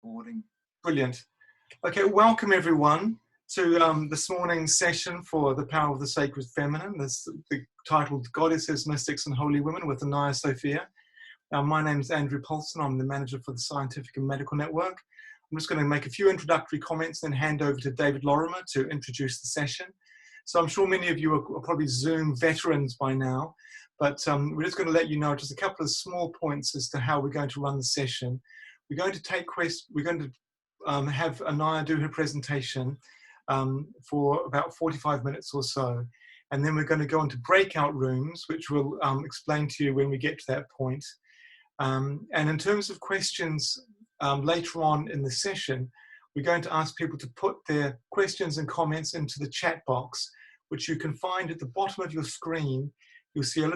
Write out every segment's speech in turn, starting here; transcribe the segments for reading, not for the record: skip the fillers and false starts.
Recording. Brilliant. Okay, welcome everyone to this morning's session for The Power of the Sacred Feminine. This titled Goddesses, Mystics and Holy Women with Anaiya, Sophia. My name is Andrew Paulson. I'm the manager for the Scientific and Medical Network. I'm just going to make a few introductory comments and then hand over to David Lorimer to introduce the session. So I'm sure many of you are probably Zoom veterans by now, but we're just going to let you know just a couple of small points as to how we're going to run the session. We're going to take questions. We're going to have Anaiya do her presentation for about 45 minutes or so. And then we're going to go into breakout rooms, which we'll explain to you when we get to that point. And in terms of questions later on in the session, we're going to ask people to put their questions and comments into the chat box, which you can find at the bottom of your screen. You'll see a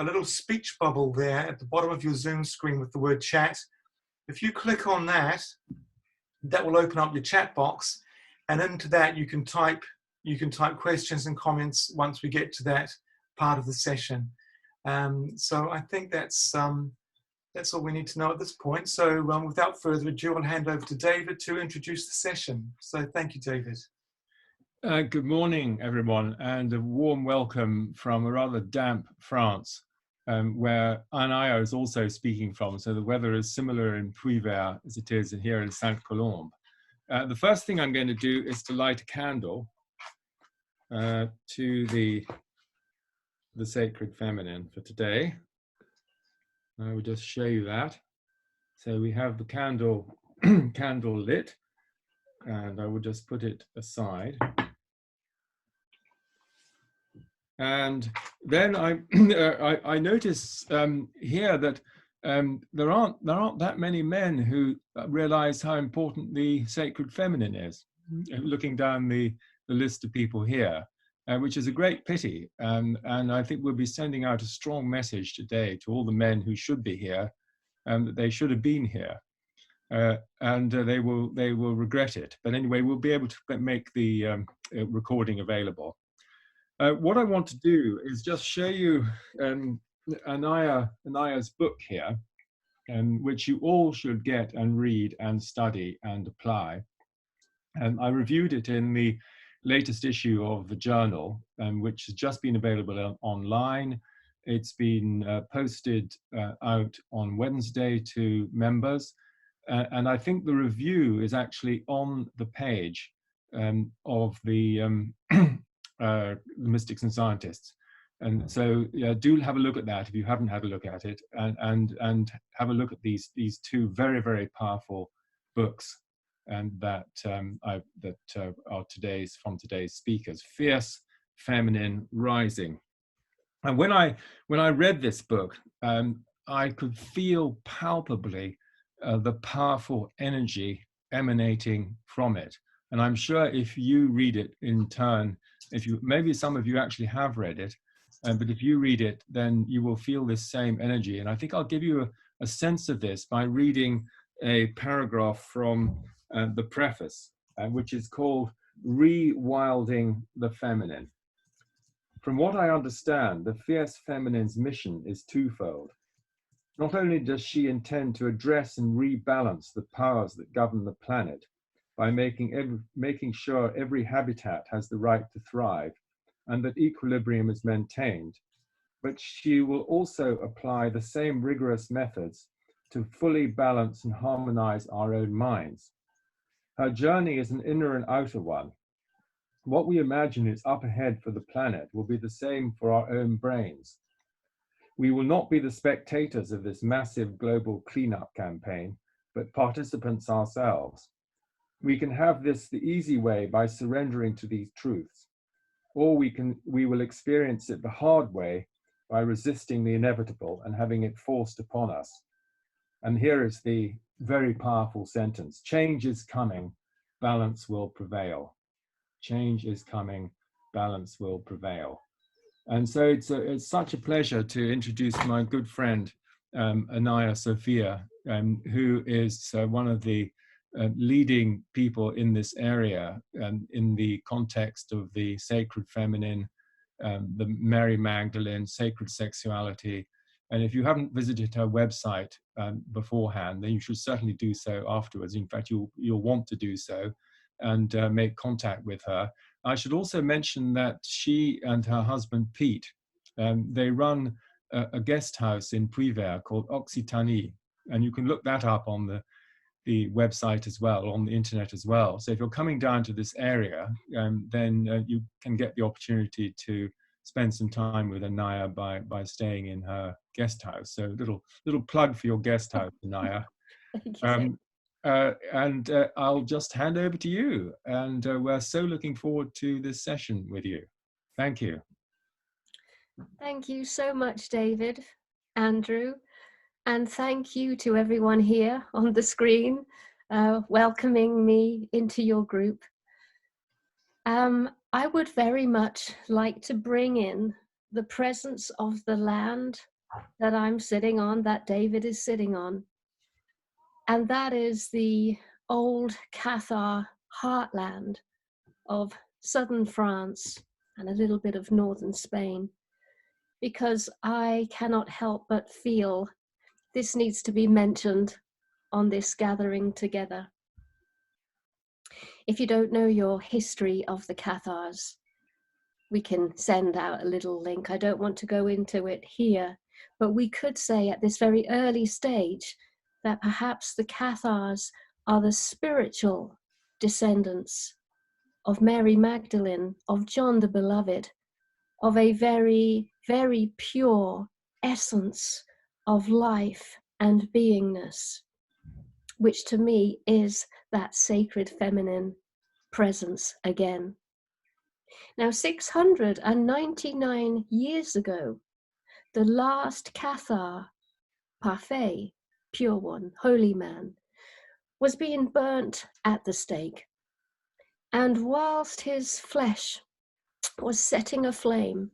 little speech bubble there at the bottom of your Zoom screen with the word chat. If you click on that, that will open up your chat box, and into that you can type questions and comments once we get to that part of the session. So I think that's all we need to know at this point. So without further ado, I'll hand over to David to introduce the session. So thank you, David. Good morning, everyone, and a warm welcome from a rather damp France, where Anaiya is also speaking from. So the weather is similar in Puy-Vert as it is here in Saint-Colombe. The first thing I'm going to do is to light a candle to the sacred feminine for today. I will just show you that. So we have the candle lit, and I will just put it aside. And then I notice here that there aren't that many men who realize how important the sacred feminine is. Looking down the list of people here, which is a great pity. And I think we'll be sending out a strong message today to all the men who should be here, that they should have been here, and they will regret it. But anyway, we'll be able to make the recording available. What I want to do is just show you Anaiya's book here, which you all should get and read and study and apply. I reviewed it in the latest issue of the journal, which has just been available online. It's been posted out on Wednesday to members. And I think the review is actually on the page of the Mystics and Scientists. And so do have a look at that if you haven't had a look at it, and have a look at these two very, very powerful books that are from today's speakers. Fierce, Feminine, Rising. And when I read this book, I could feel palpably the powerful energy emanating from it. And I'm sure if you read it in turn, maybe some of you actually have read it, but if you read it, then you will feel this same energy. And I think I'll give you a sense of this by reading a paragraph from the preface, which is called Rewilding the Feminine. From what I understand, the fierce feminine's mission is twofold. Not only does she intend to address and rebalance the powers that govern the planet by making sure every habitat has the right to thrive and that equilibrium is maintained, but she will also apply the same rigorous methods to fully balance and harmonize our own minds. Her journey is an inner and outer one. What we imagine is up ahead for the planet will be the same for our own brains. We will not be the spectators of this massive global cleanup campaign, but participants ourselves. We can have this the easy way by surrendering to these truths, or we will experience it the hard way by resisting the inevitable and having it forced upon us. And here is the very powerful sentence: change is coming, balance will prevail. Change is coming, balance will prevail. And so it's such a pleasure to introduce my good friend, Anaiya Sophia, who is one of the leading people in this area, in the context of the sacred feminine, the Mary Magdalene, sacred sexuality, And if you haven't visited her website beforehand, then you should certainly do so afterwards. In fact, you'll want to do so and make contact with her. I should also mention that she and her husband, Pete, they run a guest house in Privert called Occitanie. And you can look that up on the website as well, on the internet as well. So if you're coming down to this area, then you can get the opportunity to spend some time with Anaiya by staying in her guest house. So little plug for your guest house, Anaiya. Thank you, I'll just hand over to you. And we're so looking forward to this session with you. Thank you. Thank you so much, David, Andrew, and thank you to everyone here on the screen, welcoming me into your group. I would very much like to bring in the presence of the land that I'm sitting on, that David is sitting on, and that is the old Cathar heartland of southern France and a little bit of northern Spain, because I cannot help but feel this needs to be mentioned on this gathering together. If you don't know your history of the Cathars, we can send out a little link. I don't want to go into it here, but we could say at this very early stage that perhaps the Cathars are the spiritual descendants of Mary Magdalene, of John the Beloved, of a very, very pure essence of life and beingness, which to me is that sacred feminine presence again. Now, 699 years ago, the last Cathar, parfait, pure one, holy man, was being burnt at the stake. And whilst his flesh was setting aflame,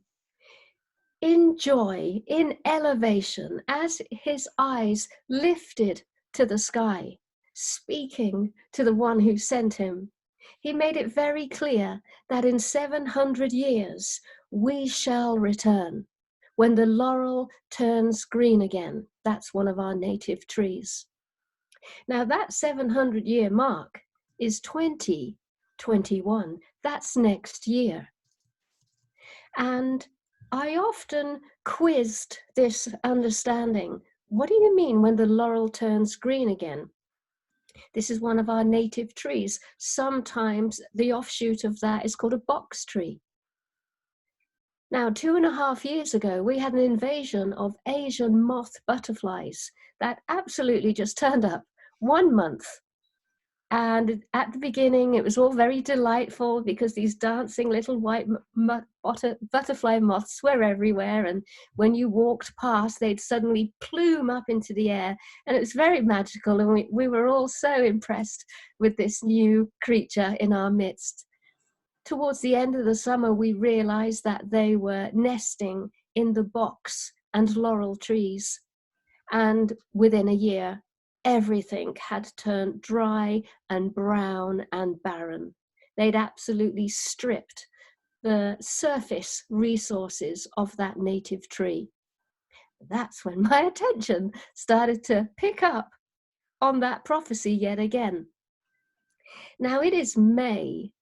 in joy, in elevation, as his eyes lifted to the sky, speaking to the one who sent him, he made it very clear that in 700 years we shall return, when the laurel turns green again. That's one of our native trees. Now that 700-year mark is 2021. That's next year. And I often quizzed this understanding. What do you mean when the laurel turns green again? This is one of our native trees. Sometimes the offshoot of that is called a box tree. Now, 2.5 years ago, we had an invasion of Asian moth butterflies that absolutely just turned up 1 month. And at the beginning, it was all very delightful because these dancing little white butterfly moths were everywhere. And when you walked past, they'd suddenly plume up into the air. And it was very magical. And we were all so impressed with this new creature in our midst. Towards the end of the summer, we realized that they were nesting in the box and laurel trees. And within a year, everything had turned dry and brown and barren. They'd absolutely stripped the surface resources of that native tree. That's when my attention started to pick up on that prophecy yet again. Now it is May,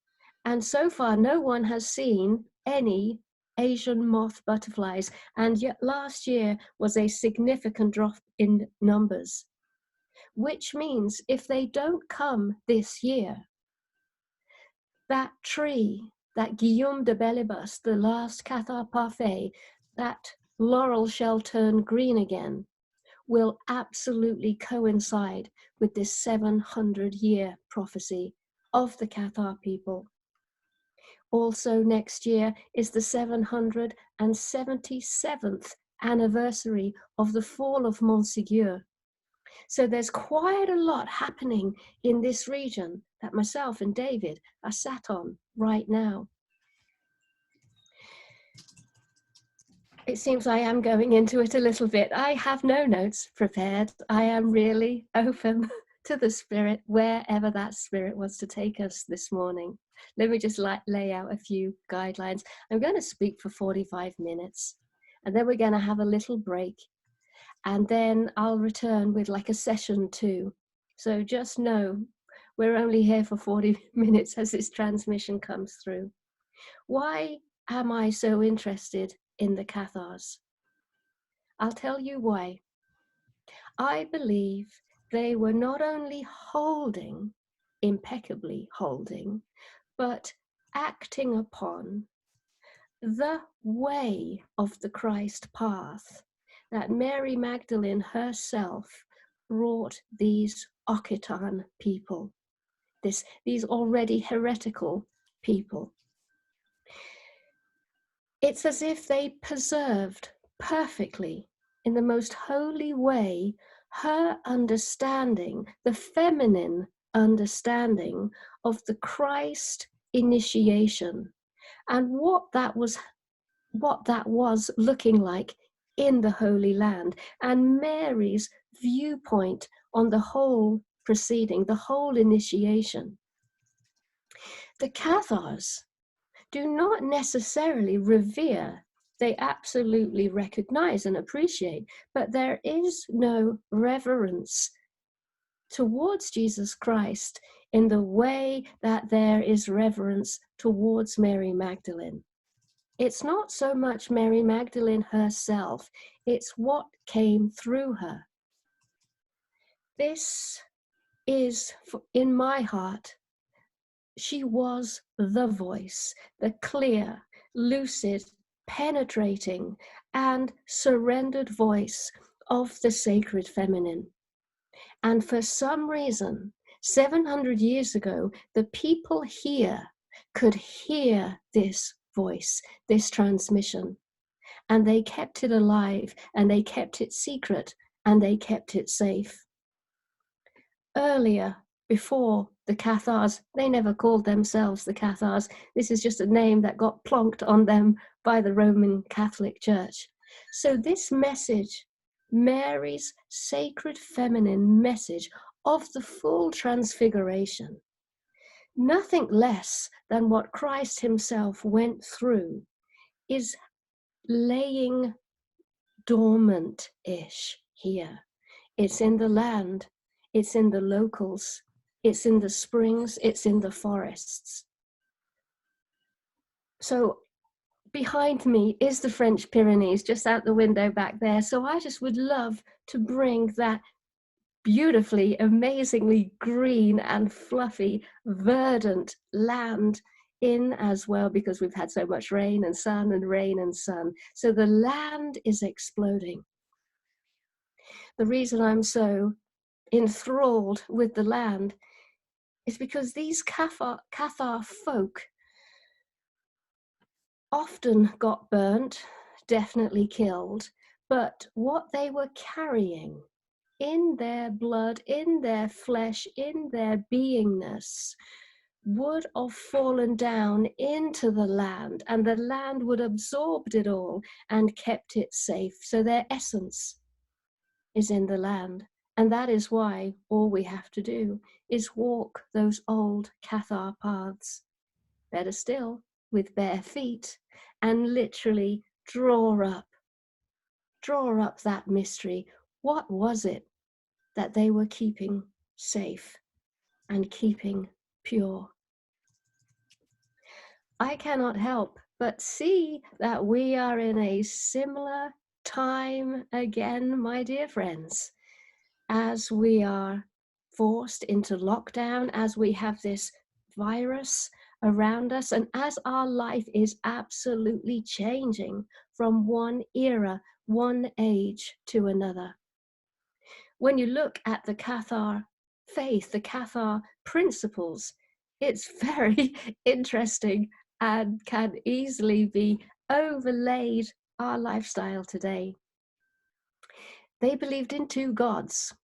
and so far no one has seen any Asian moth butterflies, and yet last year was a significant drop in numbers. Which means if they don't come this year, that tree, that Guillaume de Bellibus, the last Cathar parfait, that laurel shall turn green again, will absolutely coincide with this 700-year prophecy of the Cathar people. Also next year is the 777th anniversary of the fall of Montségur. So there's quite a lot happening in this region that myself and David are sat on right now. It seems I am going into it a little bit. I have no notes prepared. I am really open to the Spirit, wherever that Spirit wants to take us this morning. Let me just lay out a few guidelines. I'm going to speak for 45 minutes, and then we're going to have a little break. And then I'll return with like a session 2. So just know we're only here for 40 minutes as this transmission comes through. Why am I so interested in the Cathars? I'll tell you why. I believe they were not only holding, impeccably holding, but acting upon the way of the Christ path that Mary Magdalene herself brought these Occitan people, these already heretical people. It's as if they preserved perfectly, in the most holy way, her understanding, the feminine understanding of the Christ initiation and what that was looking like in the Holy Land, and Mary's viewpoint on the whole proceeding, the whole initiation. The Cathars do not necessarily revere, they absolutely recognize and appreciate, but there is no reverence towards Jesus Christ in the way that there is reverence towards Mary Magdalene. It's not so much Mary Magdalene herself, it's what came through her. This is, in my heart, she was the voice, the clear, lucid, penetrating, and surrendered voice of the sacred feminine. And for some reason, 700 years ago, the people here could hear this voice, this transmission, and they kept it alive, and they kept it secret, and they kept it safe. Earlier, before the Cathars, they never called themselves the Cathars. This is just a name that got plonked on them by the Roman Catholic Church. So this message, Mary's sacred feminine message of the full transfiguration, nothing less than what Christ himself went through, is laying dormant-ish here. It's in the land, it's in the locals, it's in the springs, it's in the forests. So behind me is the French Pyrenees, just out the window back there. So I just would love to bring that beautifully, amazingly green and fluffy, verdant land in as well, because we've had so much rain and sun and rain and sun. So the land is exploding. The reason I'm so enthralled with the land is because these Cathar folk often got burnt, definitely killed, but what they were carrying in their blood, in their flesh, in their beingness, would have fallen down into the land, and the land would have absorbed it all and kept it safe. So their essence is in the land. And that is why all we have to do is walk those old Cathar paths, better still, with bare feet, and literally draw up that mystery. What was it that they were keeping safe and keeping pure? I cannot help but see that we are in a similar time again, my dear friends, as we are forced into lockdown, as we have this virus around us, and as our life is absolutely changing from one era, one age to another. When you look at the Cathar faith, the Cathar principles, it's very interesting and can easily be overlaid our lifestyle today. They believed in two gods.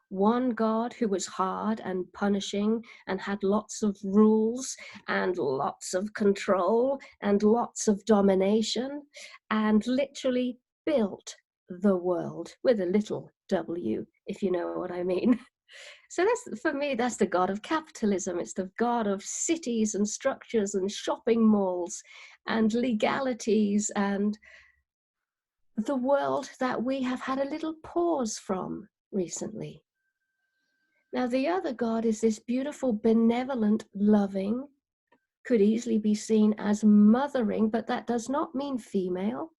One God who was hard and punishing and had lots of rules and lots of control and lots of domination, and literally built the world with a little w, if you know what I mean. So that's, for me, that's the God of capitalism. It's the God of cities and structures and shopping malls and legalities and the world that we have had a little pause from recently. Now, the other God is this beautiful, benevolent, loving, could easily be seen as mothering, but that does not mean female.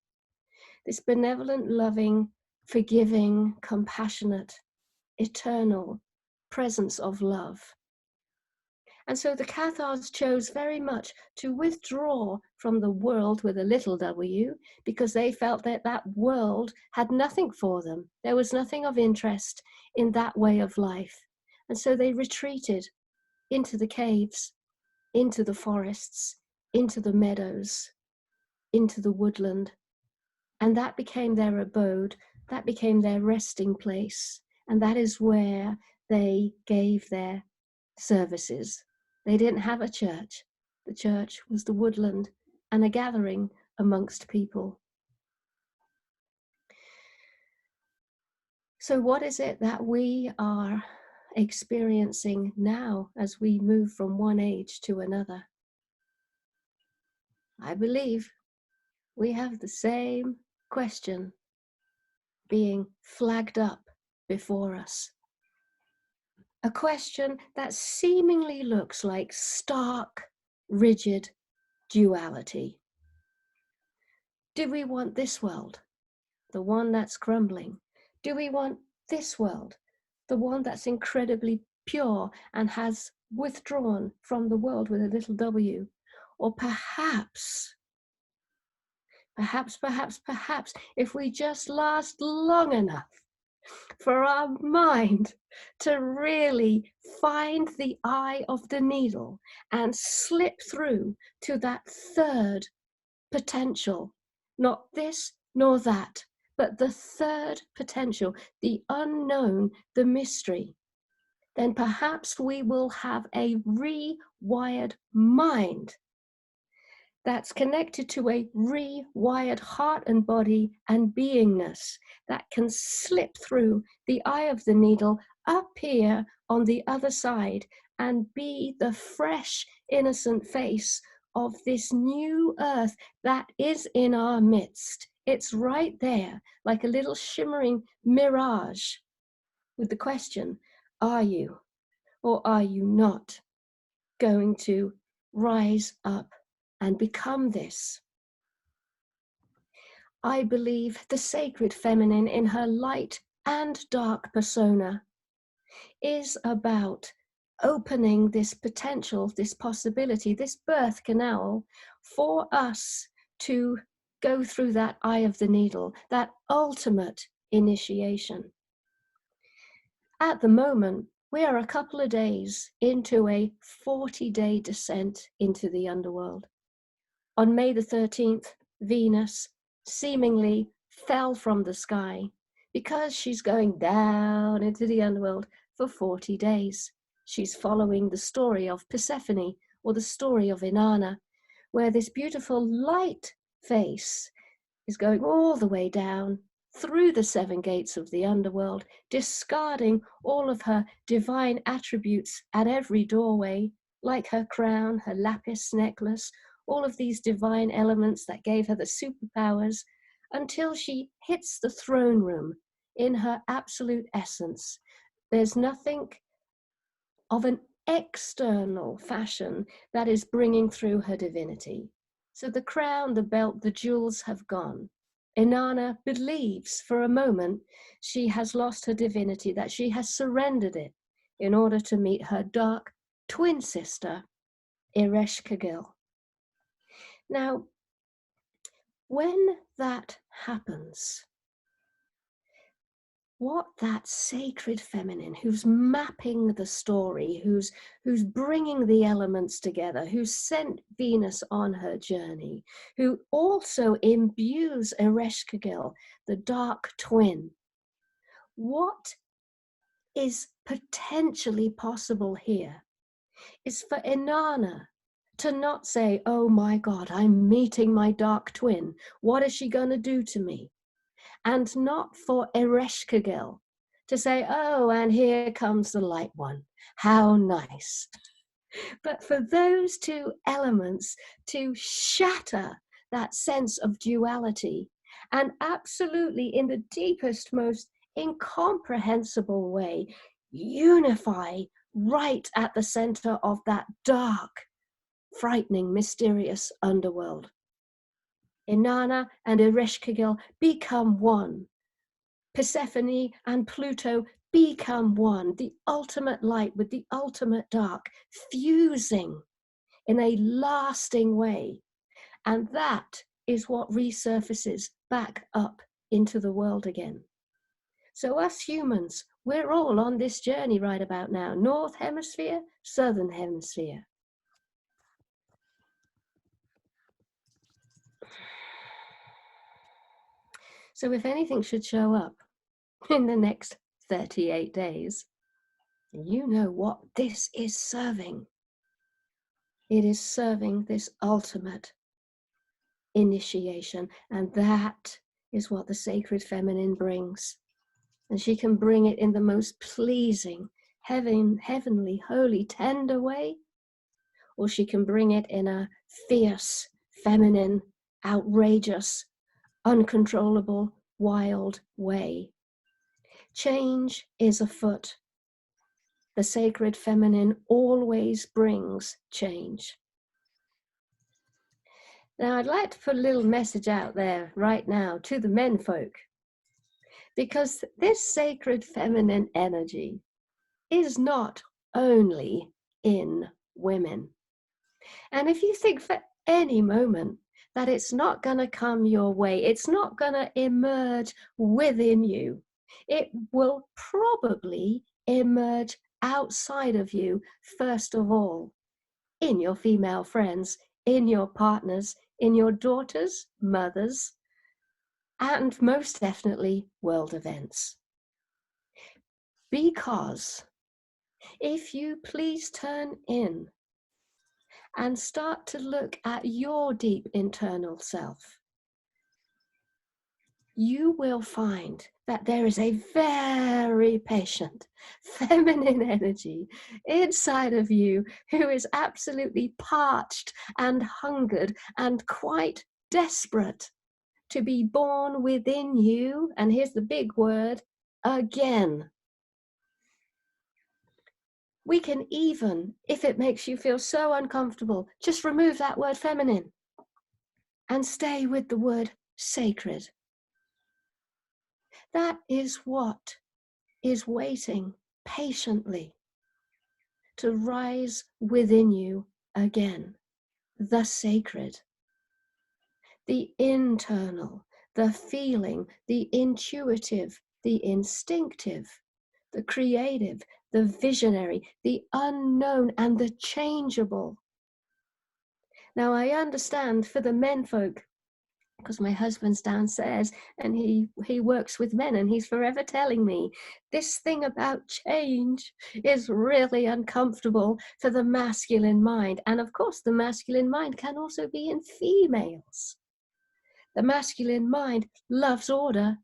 This benevolent, loving, forgiving, compassionate, eternal presence of love. And so the Cathars chose very much to withdraw from the world with a little w, because they felt that that world had nothing for them. There was nothing of interest in that way of life. And so they retreated into the caves, into the forests, into the meadows, into the woodland. And that became their abode, that became their resting place. And that is where they gave their services. They didn't have a church. The church was the woodland and a gathering amongst people. So what is it that we are experiencing now as we move from one age to another? I believe we have the same question being flagged up before us. A question that seemingly looks like stark, rigid duality. Do we want this world, the one that's crumbling? Do we want this world, the one that's incredibly pure and has withdrawn from the world with a little w? Or perhaps, if we just last long enough for our mind to really find the eye of the needle and slip through to that third potential, not this nor that, but the third potential, the unknown, the mystery, then perhaps we will have a rewired mind that's connected to a rewired heart and body and beingness that can slip through the eye of the needle, appear on the other side, and be the fresh, innocent face of this new earth that is in our midst. It's right there, like a little shimmering mirage, with the question, are you or are you not going to rise up and become this? I believe the sacred feminine in her light and dark persona is about opening this potential, this possibility, this birth canal for us to go through that eye of the needle, that ultimate initiation. At the moment, we are a couple of days into a 40-day descent into the underworld. On May the 13th, Venus seemingly fell from the sky because she's going down into the underworld for 40 days. She's following the story of Persephone, or the story of Inanna, where this beautiful light face is going all the way down through the 7 gates of the underworld, discarding all of her divine attributes at every doorway, like her crown, her lapis necklace, all of these divine elements that gave her the superpowers, until she hits the throne room in her absolute essence. There's nothing of an external fashion that is bringing through her divinity. So the crown, the belt, the jewels have gone. Inanna believes for a moment she has lost her divinity, that she has surrendered it in order to meet her dark twin sister, Ereshkigal. Now, when that happens, what that sacred feminine who's mapping the story, who's bringing the elements together, who sent Venus on her journey, who also imbues Ereshkigal, the dark twin, what is potentially possible here is for Inanna to not say, oh my God, I'm meeting my dark twin. What is she going to do to me? And not for Ereshkigal to say, oh, and here comes the light one. How nice. But for those two elements to shatter that sense of duality and absolutely in the deepest, most incomprehensible way, unify right at the center of that dark, frightening, mysterious underworld. Inanna and Ereshkigal become one. Persephone and Pluto become one. The ultimate light with the ultimate dark, fusing in a lasting way. And that is what resurfaces back up into the world again. So us humans, we're all on this journey right about now. North Hemisphere, Southern Hemisphere. So if anything should show up in the next 38 days, you know what this is serving. It is serving this ultimate initiation, and that is what the sacred feminine brings. And she can bring it in the most pleasing, heavenly, holy, tender way, or she can bring it in a fierce, feminine, outrageous, uncontrollable, wild way. Change is afoot. The sacred feminine always brings change. Now, I'd like to put a little message out there right now to the menfolk, because this sacred feminine energy is not only in women. And if you think for any moment that it's not going to come your way, it's not going to emerge within you, it will probably emerge outside of you, first of all, in your female friends, in your partners, in your daughters, mothers, and most definitely world events. Because if you please turn in and start to look at your deep internal self, you will find that there is a very patient feminine energy inside of you who is absolutely parched and hungered and quite desperate to be born within you. And here's the big word, again. We can even, if it makes you feel so uncomfortable, just remove that word feminine and stay with the word sacred. That is what is waiting patiently to rise within you again. The sacred, the internal, the feeling, the intuitive, the instinctive, the creative, the visionary, the unknown, and the changeable. Now, I understand for the menfolk, because my husband's downstairs and he works with men, and he's forever telling me this thing about change is really uncomfortable for the masculine mind. And of course, the masculine mind can also be in females. The masculine mind loves order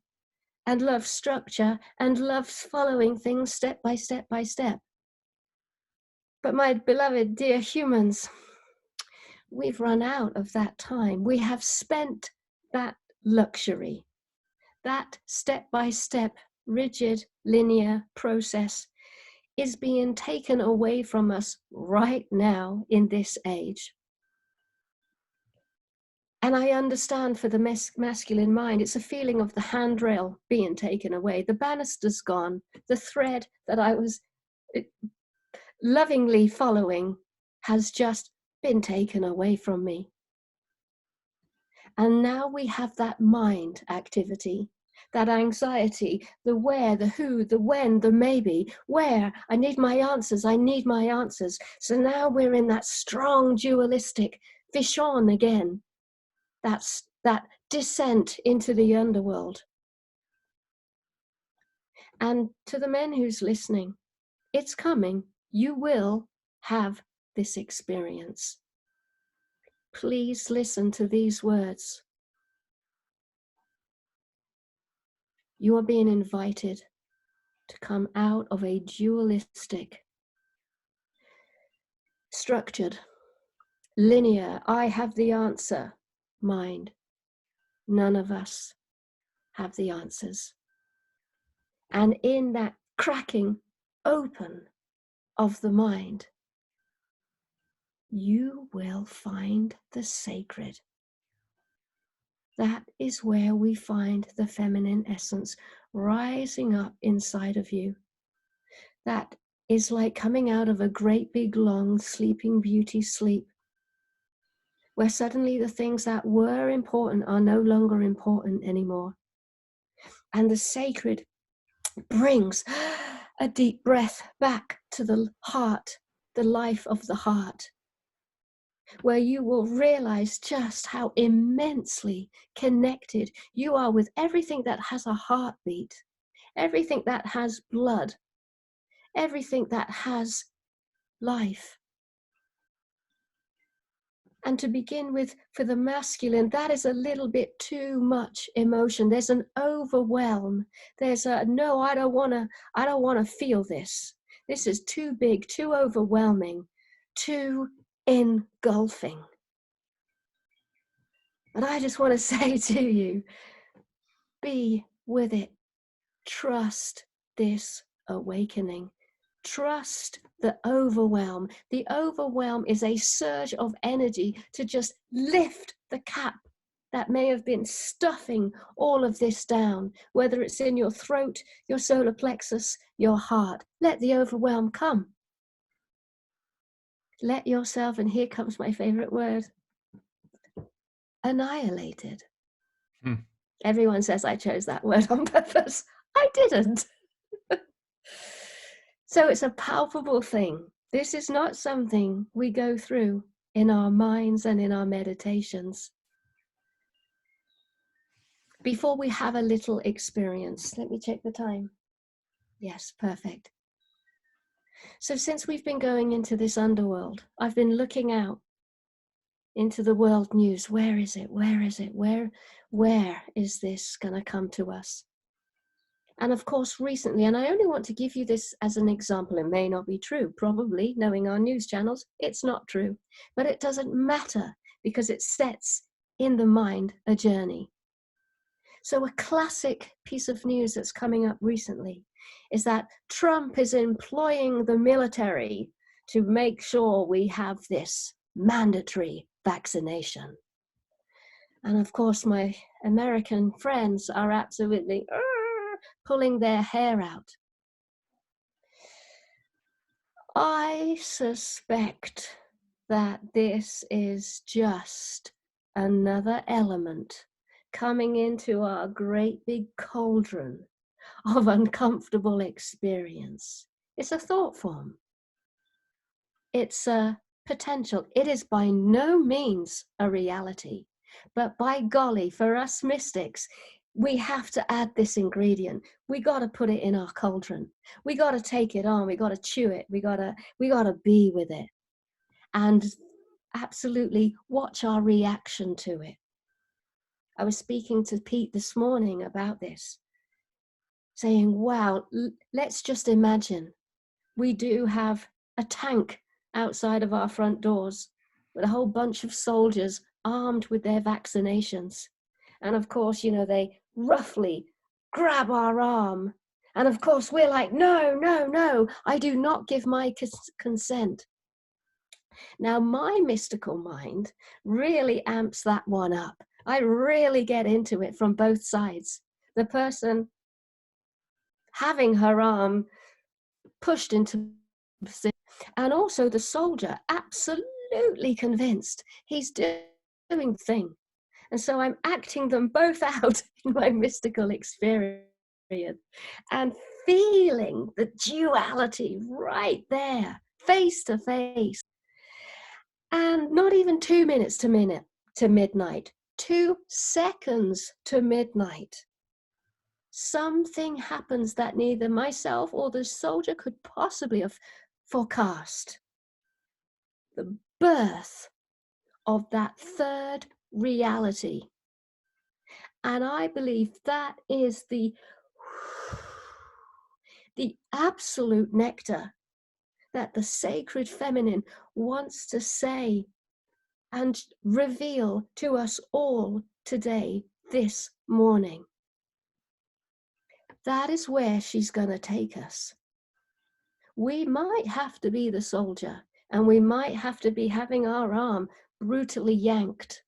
and loves structure and loves following things step by step by step. But my beloved dear humans, we've run out of that time. We have spent that luxury. That step-by-step, rigid, linear process is being taken away from us right now in this age. And I understand for the masculine mind, it's a feeling of the handrail being taken away. The banister's gone. The thread that I was lovingly following has just been taken away from me. And now we have that mind activity, that anxiety, the where, the who, the when, the maybe, where, I need my answers, I need my answers. So now we're in that strong dualistic Vishon again. That's that descent into the underworld. And to the men who's listening, it's coming. You will have this experience. Please listen to these words. You are being invited to come out of a dualistic, structured, linear, I have the answer mind. None of us have the answers. And in that cracking open of the mind, you will find the sacred. That is where we find the feminine essence rising up inside of you. That is like coming out of a great big long sleeping beauty sleep, where suddenly the things that were important are no longer important anymore. And the sacred brings a deep breath back to the heart, the life of the heart, where you will realize just how immensely connected you are with everything that has a heartbeat, everything that has blood, everything that has life. And to begin with, for the masculine, that is a little bit too much emotion. There's an overwhelm. There's a, no, I don't want to feel this. This is too big, too overwhelming, too engulfing. But I just want to say to you, be with it. Trust this awakening. Trust the overwhelm. The overwhelm is a surge of energy to just lift the cap that may have been stuffing all of this down, whether it's in your throat, your solar plexus, your heart. Let the overwhelm come. Let yourself, and here comes my favorite word, annihilated. Everyone says I chose that word on purpose. I didn't. So it's a palpable thing. This is not something we go through in our minds and in our meditations. Before we have a little experience, let me check the time. Yes, perfect. So since we've been going into this underworld, I've been looking out into the world news. Where is it? Where is it? Where is this going to come to us? And of course, recently, and I only want to give you this as an example, it may not be true, probably, knowing our news channels, it's not true, but it doesn't matter because it sets in the mind a journey. So a classic piece of news that's coming up recently is that Trump is employing the military to make sure we have this mandatory vaccination. And of course, my American friends are absolutely pulling their hair out. I suspect that this is just another element coming into our great big cauldron of uncomfortable experience. It's a thought form. It's a potential. It is by no means a reality, but by golly, for us mystics, we have to add this ingredient. We got to put it in our cauldron. We got to take it on. We got to chew it. We got to be with it, and absolutely watch our reaction to it. I was speaking to Pete this morning about this, saying, wow, let's just imagine we do have a tank outside of our front doors with a whole bunch of soldiers armed with their vaccinations. And of course, you know, they roughly grab our arm. And of course, we're like, no, no, no, I do not give my consent. Now, my mystical mind really amps that one up. I really get into it from both sides. The person having her arm pushed into, and also the soldier absolutely convinced he's doing the thing. And so I'm acting them both out in my mystical experience and feeling the duality right there, face to face. And not even 2 minutes to midnight, 2 seconds to midnight, something happens that neither myself or the soldier could possibly have forecast. The birth of that third reality. And I believe that is the absolute nectar that the sacred feminine wants to say and reveal to us all today, this morning. that is where she's going to take us. We might have to be the soldier, and we might have to be having our arm brutally yanked.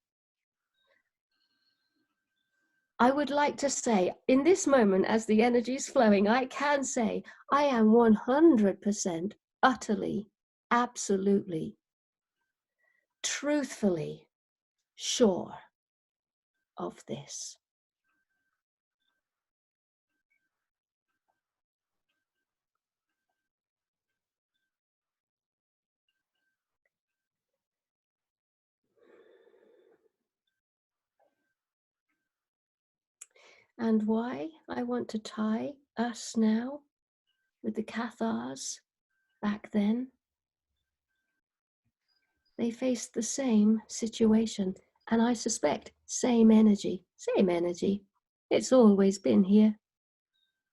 I would like to say, in this moment, as the energy is flowing, I can say I am 100% utterly, absolutely, truthfully sure of this. And why I want to tie us now with the Cathars back then? They faced the same situation, and I suspect same energy. It's always been here.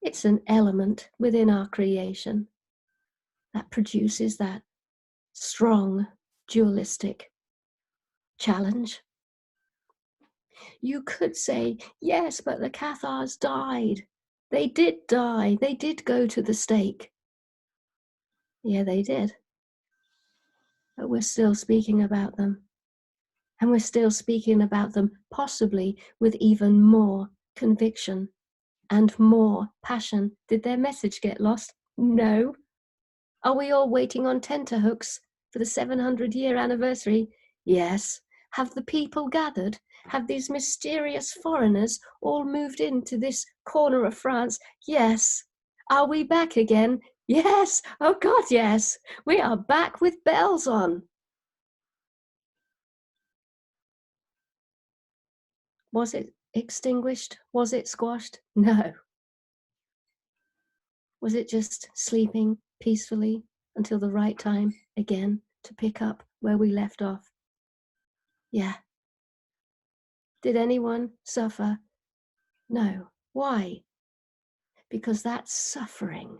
It's an element within our creation that produces that strong dualistic challenge. You could say, yes, but the Cathars died. They did die. They did go to the stake. Yeah, they did. But we're still speaking about them. And we're still speaking about them possibly with even more conviction and more passion. Did their message get lost? No. Are we all waiting on tenterhooks for the 700-year anniversary? Yes. Have the people gathered? Have these mysterious foreigners all moved into this corner of France? Yes. Are we back again? Yes. Oh God, yes. We are back with bells on. Was it extinguished? Was it squashed? No. Was it just sleeping peacefully until the right time again to pick up where we left off? Yeah. Did anyone suffer? No. Why? Because that suffering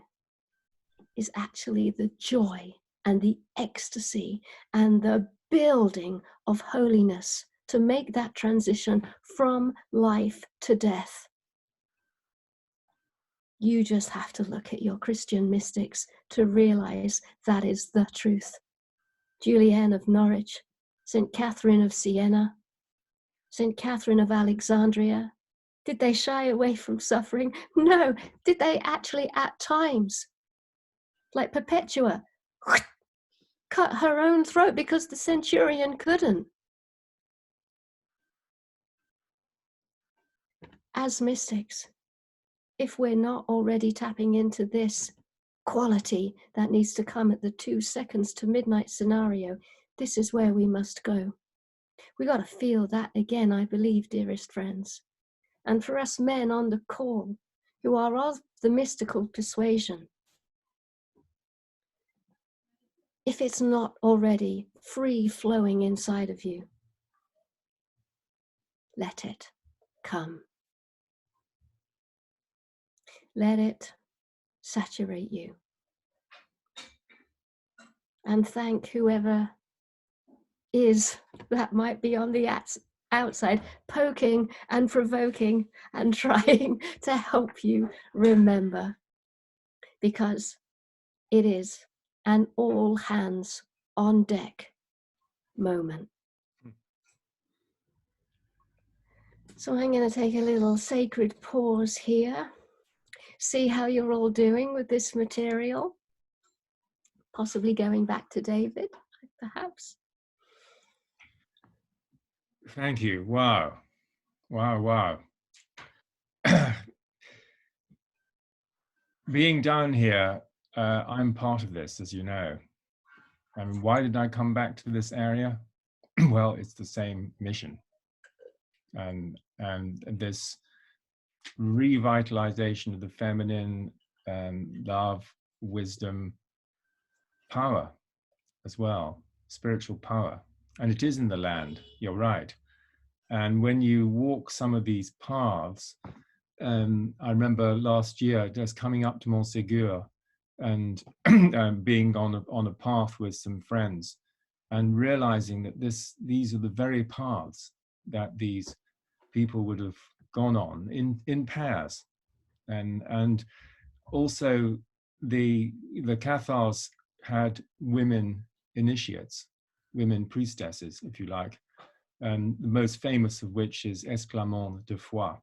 is actually the joy and the ecstasy and the building of holiness to make that transition from life to death. You just have to look at your Christian mystics to realize that is the truth. Julian of Norwich, St. Catherine of Siena, St. Catherine of Alexandria. Did they shy away from suffering? No. Did they actually at times, like Perpetua, cut her own throat because the centurion couldn't? As mystics, if we're not already tapping into this quality that needs to come at the 2 seconds to midnight scenario, this is where we must go. We got to feel that again, I believe, dearest friends. And for us men on the call, who are of the mystical persuasion, if it's not already free flowing inside of you, let it come. Let it saturate you. And thank whoever is that might be on the outside, poking and provoking and trying to help you remember, because it is an all hands on deck moment. So I'm going to take a little sacred pause here, see how you're all doing with this material, possibly going back to David, perhaps. Thank you. Wow. Being down here, I'm part of this, as you know. I mean, why did I come back to this area? Well, it's the same mission. And this revitalization of the feminine, love, wisdom, power as well, spiritual power. And it is in the land, you're right. And when you walk some of these paths, I remember last year just coming up to Montségur and being on a path with some friends and realizing that these are the very paths that these people would have gone on in pairs. and also the Cathars had women initiates, women priestesses, if you like, the most famous of which is Esclamande de Foi.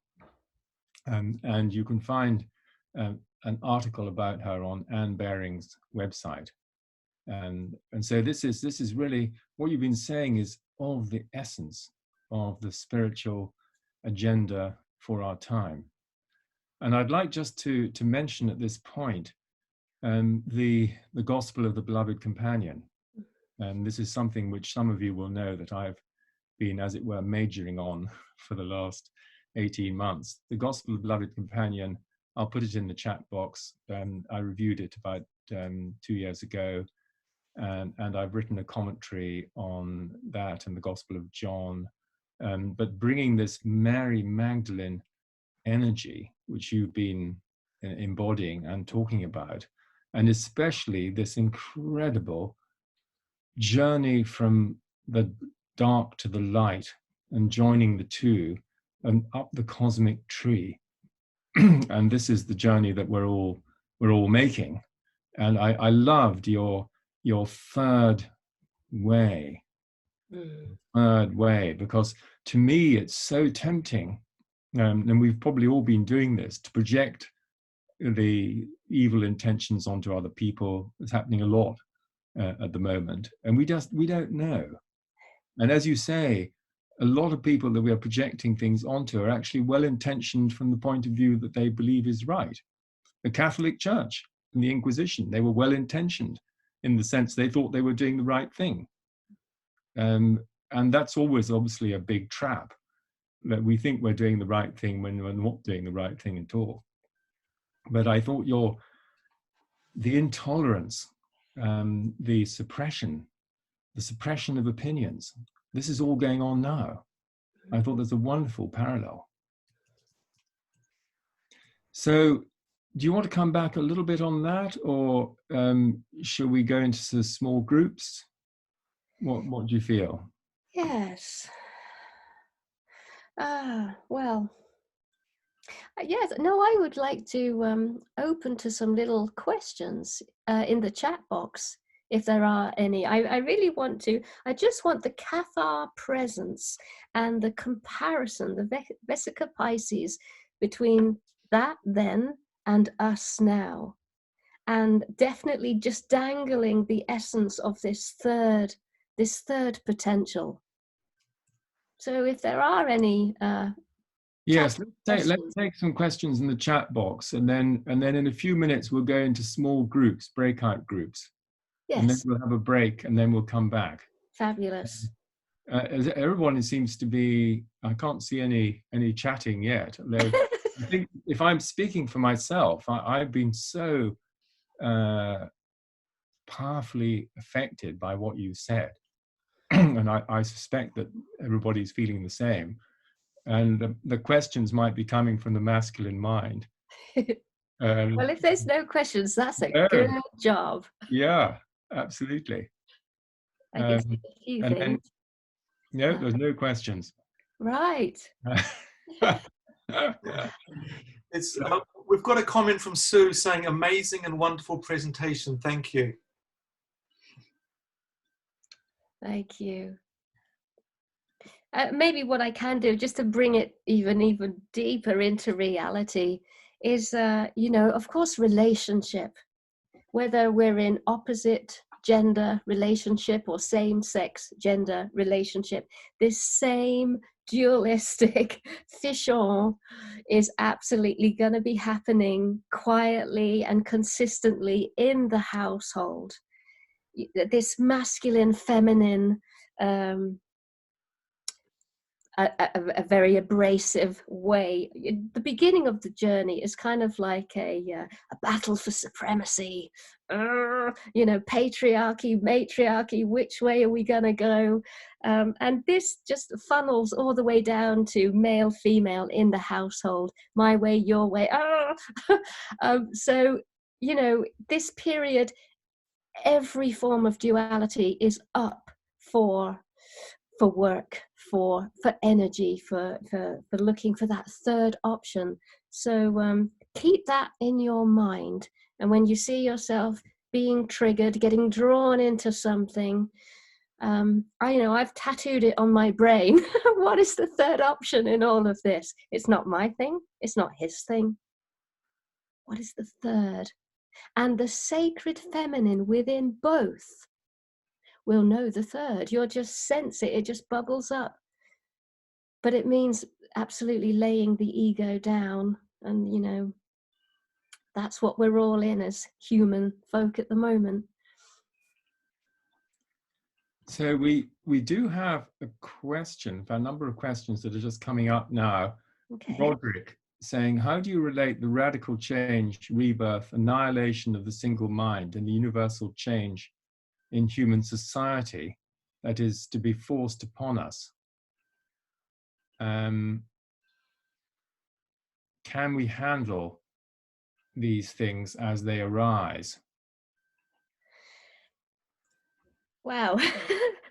And you can find an article about her on Anne Baring's website. And so this is really what you've been saying is of the essence of the spiritual agenda for our time. And I'd like just to mention at this point the Gospel of the Beloved Companion. And this is something which some of you will know that I've been, as it were, majoring on for the last 18 months. The Gospel of the Beloved Companion, I'll put it in the chat box. I reviewed it about 2 years ago, and I've written a commentary on that and the Gospel of John. But bringing this Mary Magdalene energy, which you've been embodying and talking about, and especially this incredible journey from the dark to the light and joining the two and up the cosmic tree. And this is the journey that we're all making. And I loved your third way, because to me it's so tempting, and we've probably all been doing this, to project the evil intentions onto other people. It's happening a lot at the moment, and we don't know. And as you say, a lot of people that we are projecting things onto are actually well-intentioned from the point of view that they believe is right. The Catholic Church and the Inquisition, they were well-intentioned in the sense they thought they were doing the right thing. And that's always obviously a big trap, that we think we're doing the right thing when we're not doing the right thing at all. But I thought the intolerance, the suppression of opinions, this is all going on now. I thought there's a wonderful parallel. So do you want to come back a little bit on that, or shall we go into small groups? What do you feel? Yes. Well, yes. No, I would like to open to some little questions in the chat box, if there are any. I really want to. I just want the Cathar presence and the comparison, the Vesica Pisces, between that then and us now, and definitely just dangling the essence of this third potential. So if there are any yes, let's take some questions in the chat box, and then in a few minutes we'll go into small groups, breakout groups. Yes. And then we'll have a break, and then we'll come back. Fabulous. As everyone seems to be, I can't see any chatting yet. I think if I'm speaking for myself, I've been so powerfully affected by what you said. And I suspect that everybody's feeling the same. And the questions might be coming from the masculine mind. Well, if there's no questions, that's a good job. Yeah, absolutely. I can see a few things. No, there's no questions. Right. We've got a comment from Sue saying, amazing and wonderful presentation. Thank you. Thank you. Maybe what I can do, just to bring it even deeper into reality, is, of course, relationship. Whether we're in opposite gender relationship or same-sex gender relationship, this same dualistic fission is absolutely going to be happening quietly and consistently in the household. This masculine, feminine, a very abrasive way. The beginning of the journey is kind of like a battle for supremacy. Patriarchy, matriarchy, which way are we gonna go? And this just funnels all the way down to male, female in the household. My way, your way. So, this period, every form of duality is up for work, for energy, for looking for that third option. So keep that in your mind. And when you see yourself being triggered, getting drawn into something, I've tattooed it on my brain. What is the third option in all of this? It's not my thing. It's not his thing. What is the third? And the sacred feminine within both will know the third. You'll just sense it. It just bubbles up. But it means absolutely laying the ego down. And, that's what we're all in as human folk at the moment. So we do have a question, a number of questions that are just coming up now. Okay. Roderick saying, how do you relate the radical change, rebirth, annihilation of the single mind and the universal change in human society that is to be forced upon us? Can we handle these things as they arise? Wow,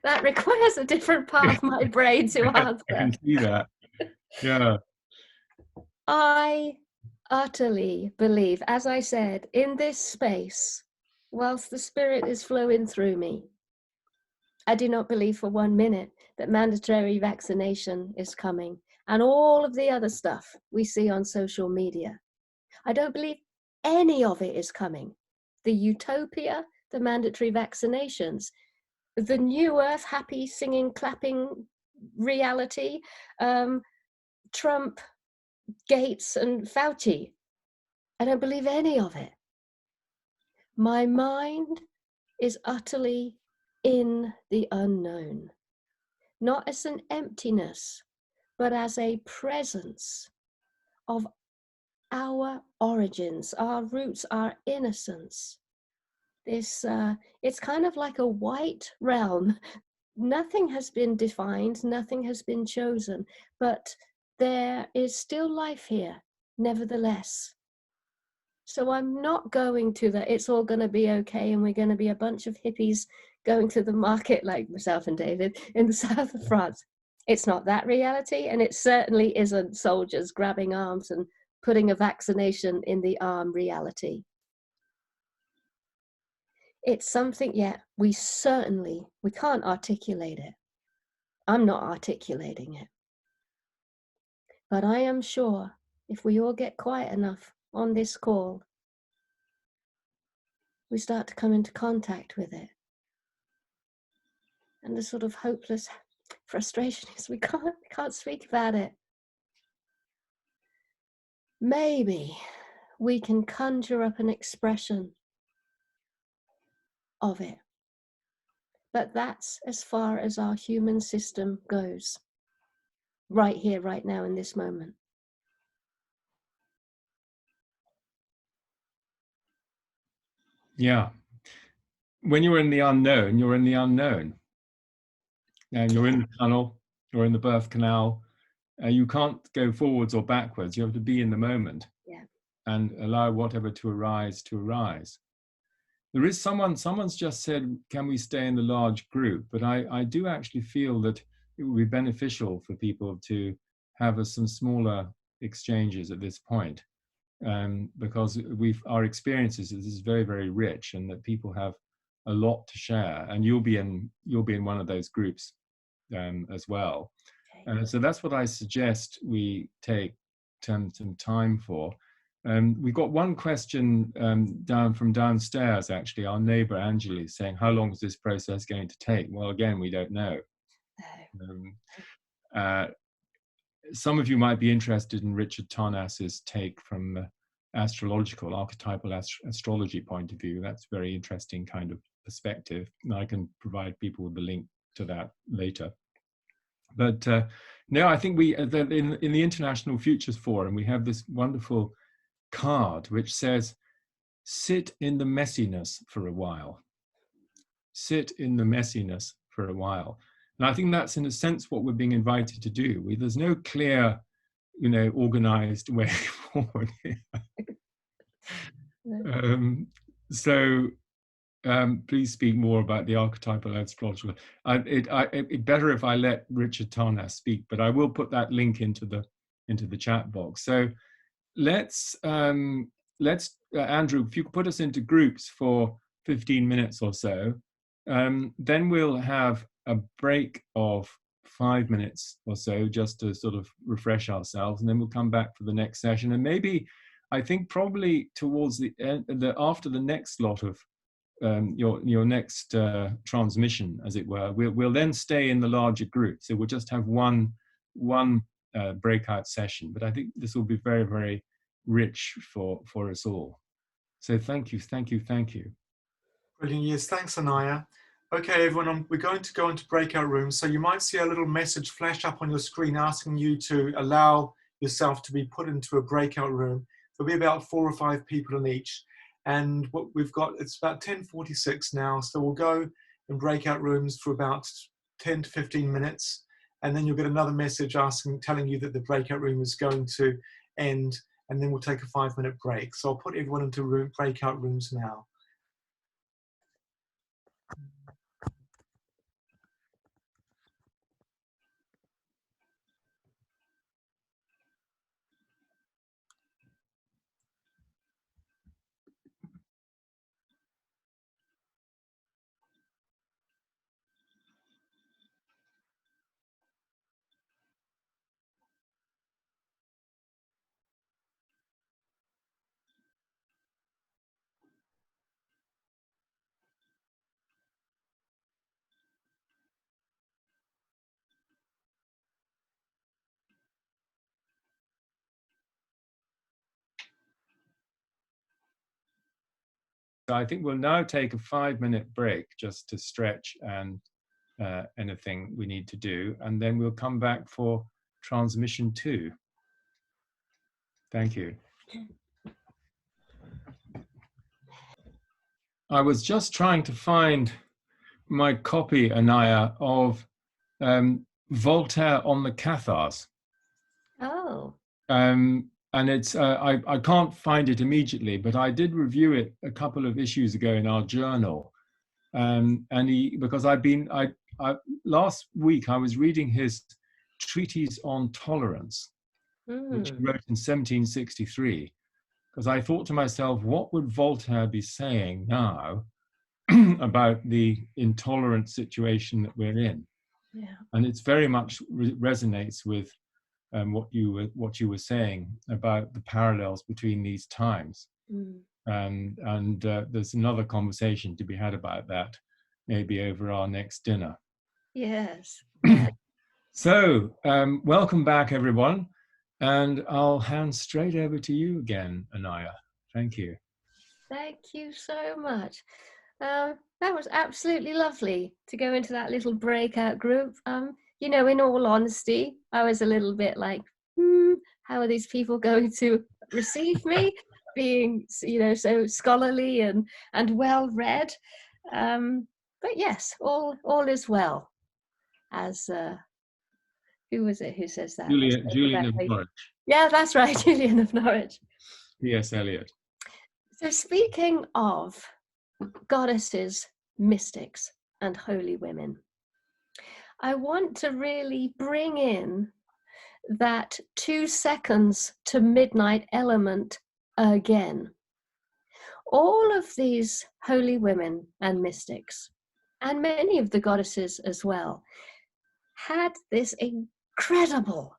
that requires a different part of my brain to answer. I can see that. Yeah. I utterly believe, as I said, in this space, whilst the spirit is flowing through me, I do not believe for 1 minute that mandatory vaccination is coming and all of the other stuff we see on social media. I don't believe any of it is coming. The utopia, the mandatory vaccinations, the new earth, happy, singing, clapping reality, Trump, Gates and Fauci. I don't believe any of it. My mind is utterly in the unknown, not as an emptiness, but as a presence of our origins, our roots, our innocence. It's kind of like a white realm. Nothing has been defined, nothing has been chosen, but there is still life here, nevertheless. So I'm not going to the, it's all going to be okay and we're going to be a bunch of hippies going to the market like myself and David in the south of France. It's not that reality, and it certainly isn't soldiers grabbing arms and putting a vaccination in the arm reality. It's something, we can't articulate it. I'm not articulating it. But I am sure if we all get quiet enough on this call, we start to come into contact with it. And the sort of hopeless frustration is we can't speak about it. Maybe we can conjure up an expression of it. But that's as far as our human system goes. Right here, right now, in this moment. Yeah. When you're in the unknown, you're in the unknown. And you're in the tunnel, you're in the birth canal. You can't go forwards or backwards. You have to be in the moment. Yeah. And allow whatever to arise to arise. There is someone's just said, can we stay in the large group? But I do actually feel that it would be beneficial for people to have some smaller exchanges at this point. Because our experiences is very, very rich, and that people have a lot to share, and you'll be in one of those groups as well. Okay. So that's what I suggest we take some time for. We got one question down from downstairs, actually. Our neighbor Angela saying, how long is this process going to take? Well, again, we don't know. Some of you might be interested in Richard Tarnas's take from astrological, archetypal astrology point of view. That's a very interesting kind of perspective. And I can provide people with the link to that later. But no, I think in the International Futures Forum, we have this wonderful card which says, sit in the messiness for a while. Sit in the messiness for a while. And I think that's in a sense what we're being invited to do. There's no clear, organized way forward here. Please speak more about the archetypal astrological. It better if I let Richard Tarnas speak, but I will put that link into the chat box. So let's Andrew, if you could put us into groups for 15 minutes or so, then we'll have a break of 5 minutes or so just to sort of refresh ourselves, and then we'll come back for the next session. And maybe, I think probably towards the end, after the next lot of your next transmission, as it were, we'll then stay in the larger group. So we'll just have one breakout session. But I think this will be very, very rich for us all. So thank you. Brilliant. Yes, thanks, Anaiya. Okay, everyone, we're going to go into breakout rooms. So you might see a little message flash up on your screen asking you to allow yourself to be put into a breakout room. There'll be about 4 or 5 people in each. And what we've got, it's about 10:46 now. So we'll go in breakout rooms for about 10 to 15 minutes. And then you'll get another message telling you that the breakout room is going to end. And then we'll take a 5-minute break. So I'll put everyone into breakout rooms now. So I think we'll now take a 5-minute break just to stretch and anything we need to do, and then we'll come back for transmission 2. Thank you. I was just trying to find my copy, Anaiya, of Voltaire on the Cathars. Oh. And it's I can't find it immediately, but I did review it a couple of issues ago in our journal. Because last week I was reading his treatise on tolerance, which he wrote in 1763, because I thought to myself, what would Voltaire be saying now about the intolerant situation that we're in? Yeah. And it's very much resonates with what you were saying about the parallels between these times. And there's another conversation to be had about that, maybe over our next dinner. Yes. So welcome back, everyone, and I'll hand straight over to you again, Anaiya. Thank you. Thank you so much. That was absolutely lovely to go into that little breakout group. You know, in all honesty, I was a little bit like, how are these people going to receive me? Being, you know, so scholarly and well read. But yes, all is well. As who was it who says that? Julian of Norwich. Yeah, that's right, Julian of Norwich. T.S. Eliot. So speaking of goddesses, mystics, and holy women, I want to really bring in that 2 seconds to midnight element again. All of these holy women and mystics, and many of the goddesses as well, had this incredible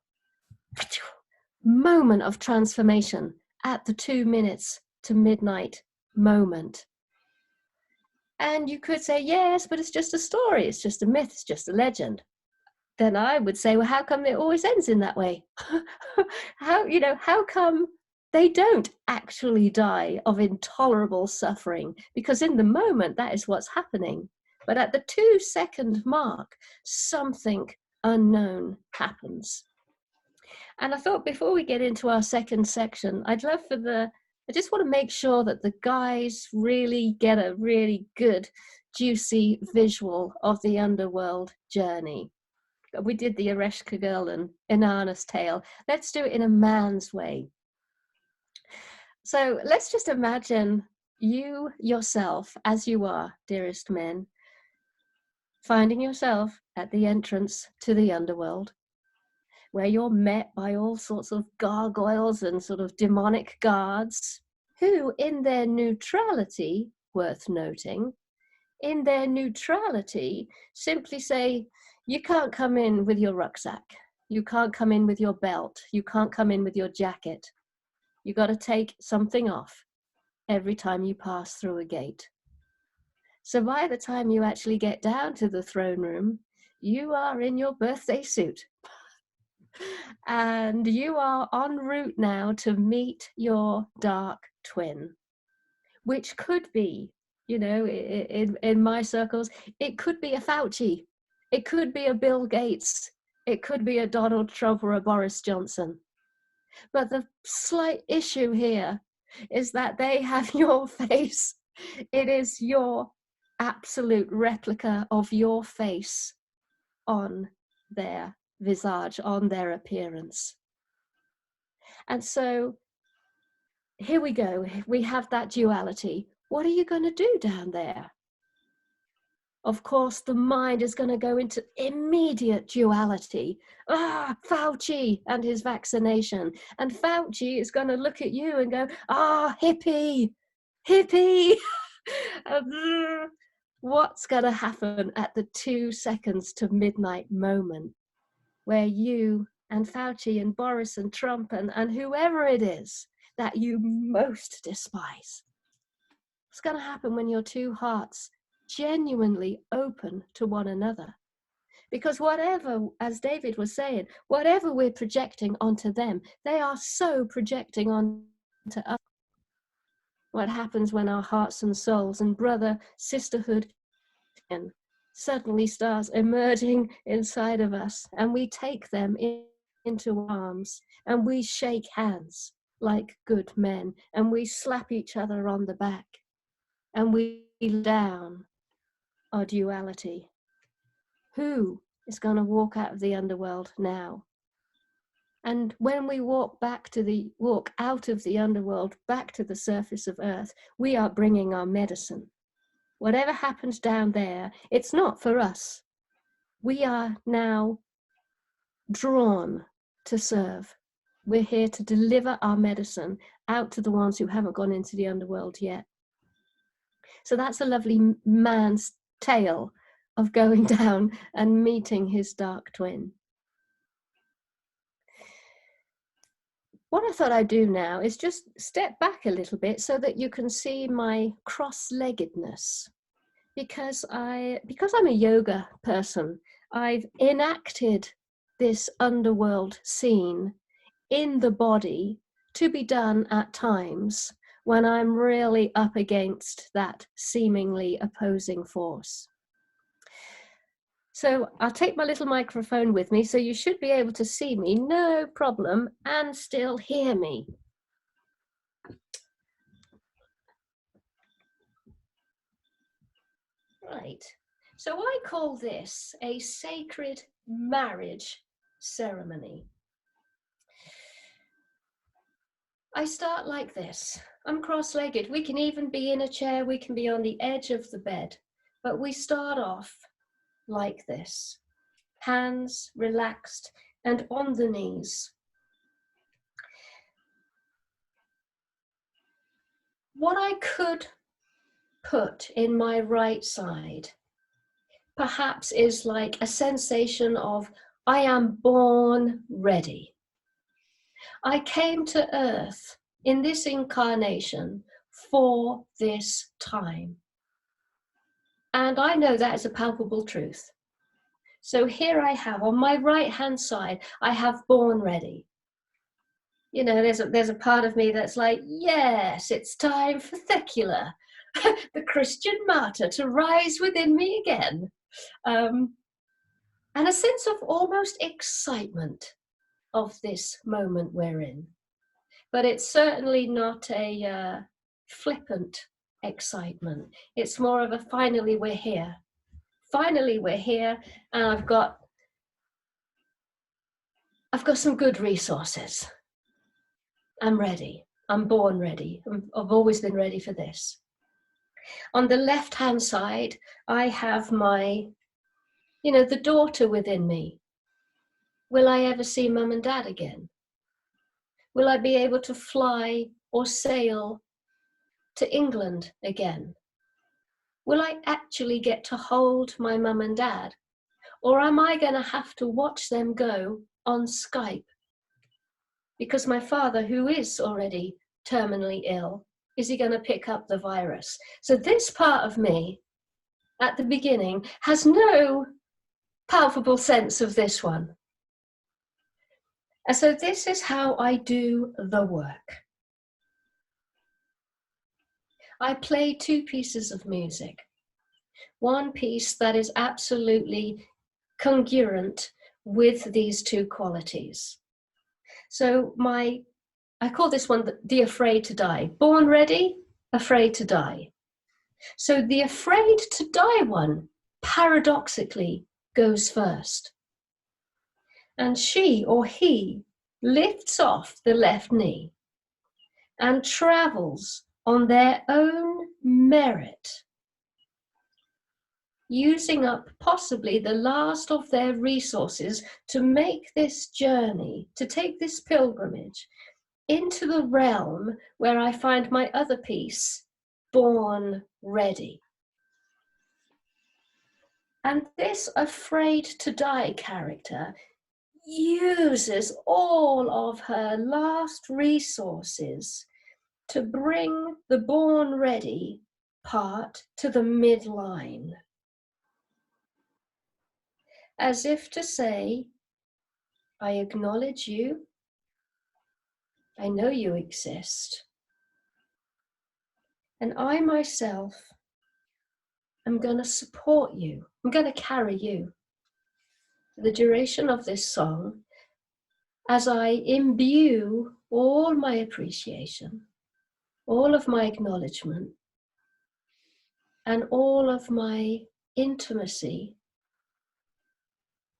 moment of transformation at the 2 minutes to midnight moment. And you could say, yes, but it's just a story, it's just a myth, it's just a legend. Then I would say, well, how come it always ends in that way? How come they don't actually die of intolerable suffering? Because in the moment, that is what's happening. But at the 2-second mark, something unknown happens. And I thought before we get into our second section, I just want to make sure that the guys really get a really good, juicy visual of the underworld journey. We did the Ereshkigal girl and Inanna's tale. Let's do it in a man's way. So let's just imagine you yourself, as you are, dearest men, finding yourself at the entrance to the underworld, where you're met by all sorts of gargoyles and sort of demonic guards, who in their neutrality, worth noting, in their neutrality simply say, you can't come in with your rucksack, you can't come in with your belt, you can't come in with your jacket. You got to take something off every time you pass through a gate. So by the time you actually get down to the throne room, you are in your birthday suit. And you are en route now to meet your dark twin, which could be, you know, in my circles, it could be a Fauci, it could be a Bill Gates, it could be a Donald Trump or a Boris Johnson. But the slight issue here is that they have your face. It is your absolute replica of your face on their visage, on their appearance. And so here we go. We have that duality. What are you going to do down there? Of course, the mind is going to go into immediate duality. Fauci and his vaccination. And Fauci is going to look at you and go, hippie, hippie. What's going to happen at the 2 seconds to midnight moment where you and Fauci and Boris and Trump and whoever it is that you most despise? What's going to happen when your two hearts genuinely open to one another? Because whatever, as David was saying, whatever we're projecting onto them, they are so projecting onto us. What happens when our hearts and souls and brother, sisterhood suddenly starts emerging inside of us, and we take them into arms and we shake hands like good men, and we slap each other on the back, and we lay down our duality. Who is going to walk out of the underworld now? And when we walk out of the underworld back to the surface of earth, we are bringing our medicine. Whatever happens down there, it's not for us. We are now drawn to serve. We're here to deliver our medicine out to the ones who haven't gone into the underworld yet. So that's a lovely man's tale of going down and meeting his dark twin. What I thought I'd do now is just step back a little bit so that you can see my cross-leggedness. Because I'm a yoga person, I've enacted this underworld scene in the body to be done at times when I'm really up against that seemingly opposing force. So I'll take my little microphone with me, so you should be able to see me, no problem, and still hear me. Right, so I call this a sacred marriage ceremony. I start like this. I'm cross-legged. We can even be in a chair, we can be on the edge of the bed, but we start off like this. Hands relaxed and on the knees. What I could put in my right side perhaps is like a sensation of, I am born ready. I came to earth in this incarnation for this time. And I know that is a palpable truth. So here I have, on my right hand side, I have born ready. You know, there's a part of me that's like, yes, it's time for Thecula, the Christian martyr, to rise within me again. And a sense of almost excitement of this moment we're in. But it's certainly not a flippant excitement. It's more of a finally we're here. Finally we're here, and I've got some good resources. I'm ready. I'm born ready. I've always been ready for this. On the left-hand side, I have my, the daughter within me. will I ever see mum and dad again? Will I be able to fly or sail to England again? Will I actually get to hold my mum and dad? Or am I going to have to watch them go on Skype? Because my father, who is already terminally ill, is he going to pick up the virus? So this part of me at the beginning has no palpable sense of this one. And so this is how I do the work. I play 2 pieces of music. One piece that is absolutely congruent with these 2 qualities. So I call this one the afraid to die. Born ready, afraid to die. So the afraid to die one, paradoxically, goes first. And she or he lifts off the left knee and travels on their own merit, using up possibly the last of their resources to make this journey, to take this pilgrimage into the realm where I find my other piece, born ready. And this afraid to die character uses all of her last resources to bring the born ready part to the midline. As if to say, I acknowledge you. I know you exist. And I myself am going to support you. I'm going to carry you for the duration of this song as I imbue all my appreciation, all of my acknowledgement, and all of my intimacy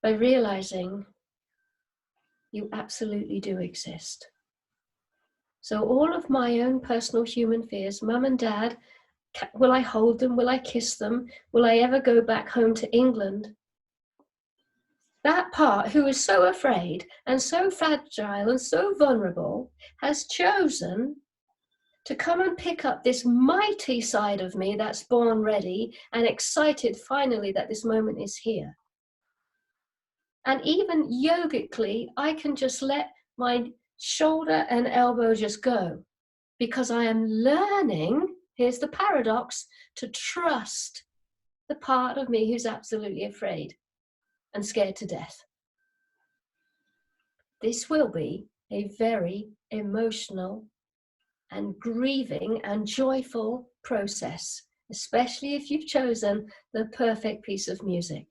by realizing you absolutely do exist. So all of my own personal human fears, mum and dad, will I hold them? Will I kiss them? Will I ever go back home to England? That part who is so afraid and so fragile and so vulnerable has chosen to come and pick up this mighty side of me that's born ready and excited finally that this moment is here. And even yogically, I can just let my shoulder and elbow just go because I am learning, here's the paradox, to trust the part of me who's absolutely afraid and scared to death. This will be a very emotional and grieving and joyful process, especially if you've chosen the perfect piece of music.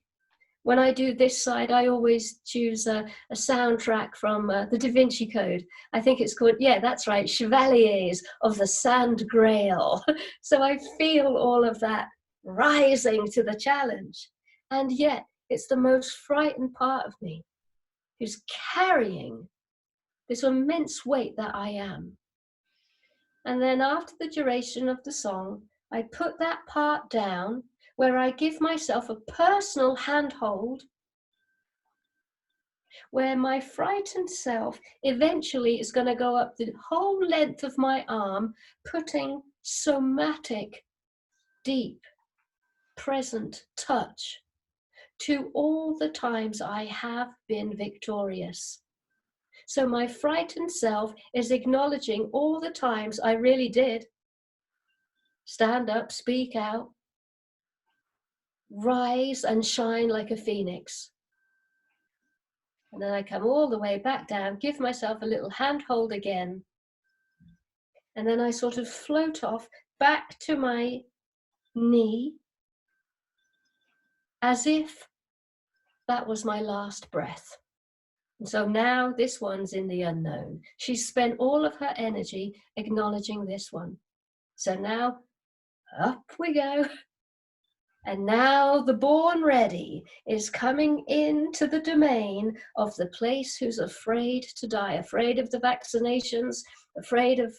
When I do this side, I always choose a soundtrack from the Da Vinci Code. I think it's called, yeah, that's right, Chevaliers of the Sand Grail. So I feel all of that rising to the challenge. And yet, it's the most frightened part of me who's carrying this immense weight that I am. And then after the duration of the song, I put that part down where I give myself a personal handhold, where my frightened self eventually is going to go up the whole length of my arm, putting somatic, deep, present touch to all the times I have been victorious. So my frightened self is acknowledging all the times I really did stand up, speak out, rise and shine like a phoenix. And then I come all the way back down, give myself a little handhold again. And then I sort of float off back to my knee as if that was my last breath. And so now this one's in the unknown. She's spent all of her energy acknowledging this one. So now up we go. And now the born ready is coming into the domain of the place who's afraid to die, afraid of the vaccinations, afraid of,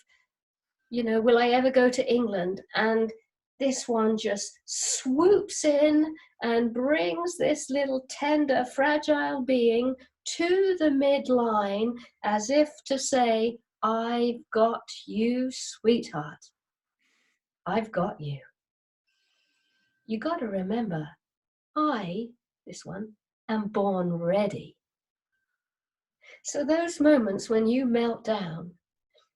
will I ever go to England? And this one just swoops in and brings this little tender, fragile being to the midline as if to say, I've got you, sweetheart. I've got you. You got to remember, this one, am born ready. So those moments when you melt down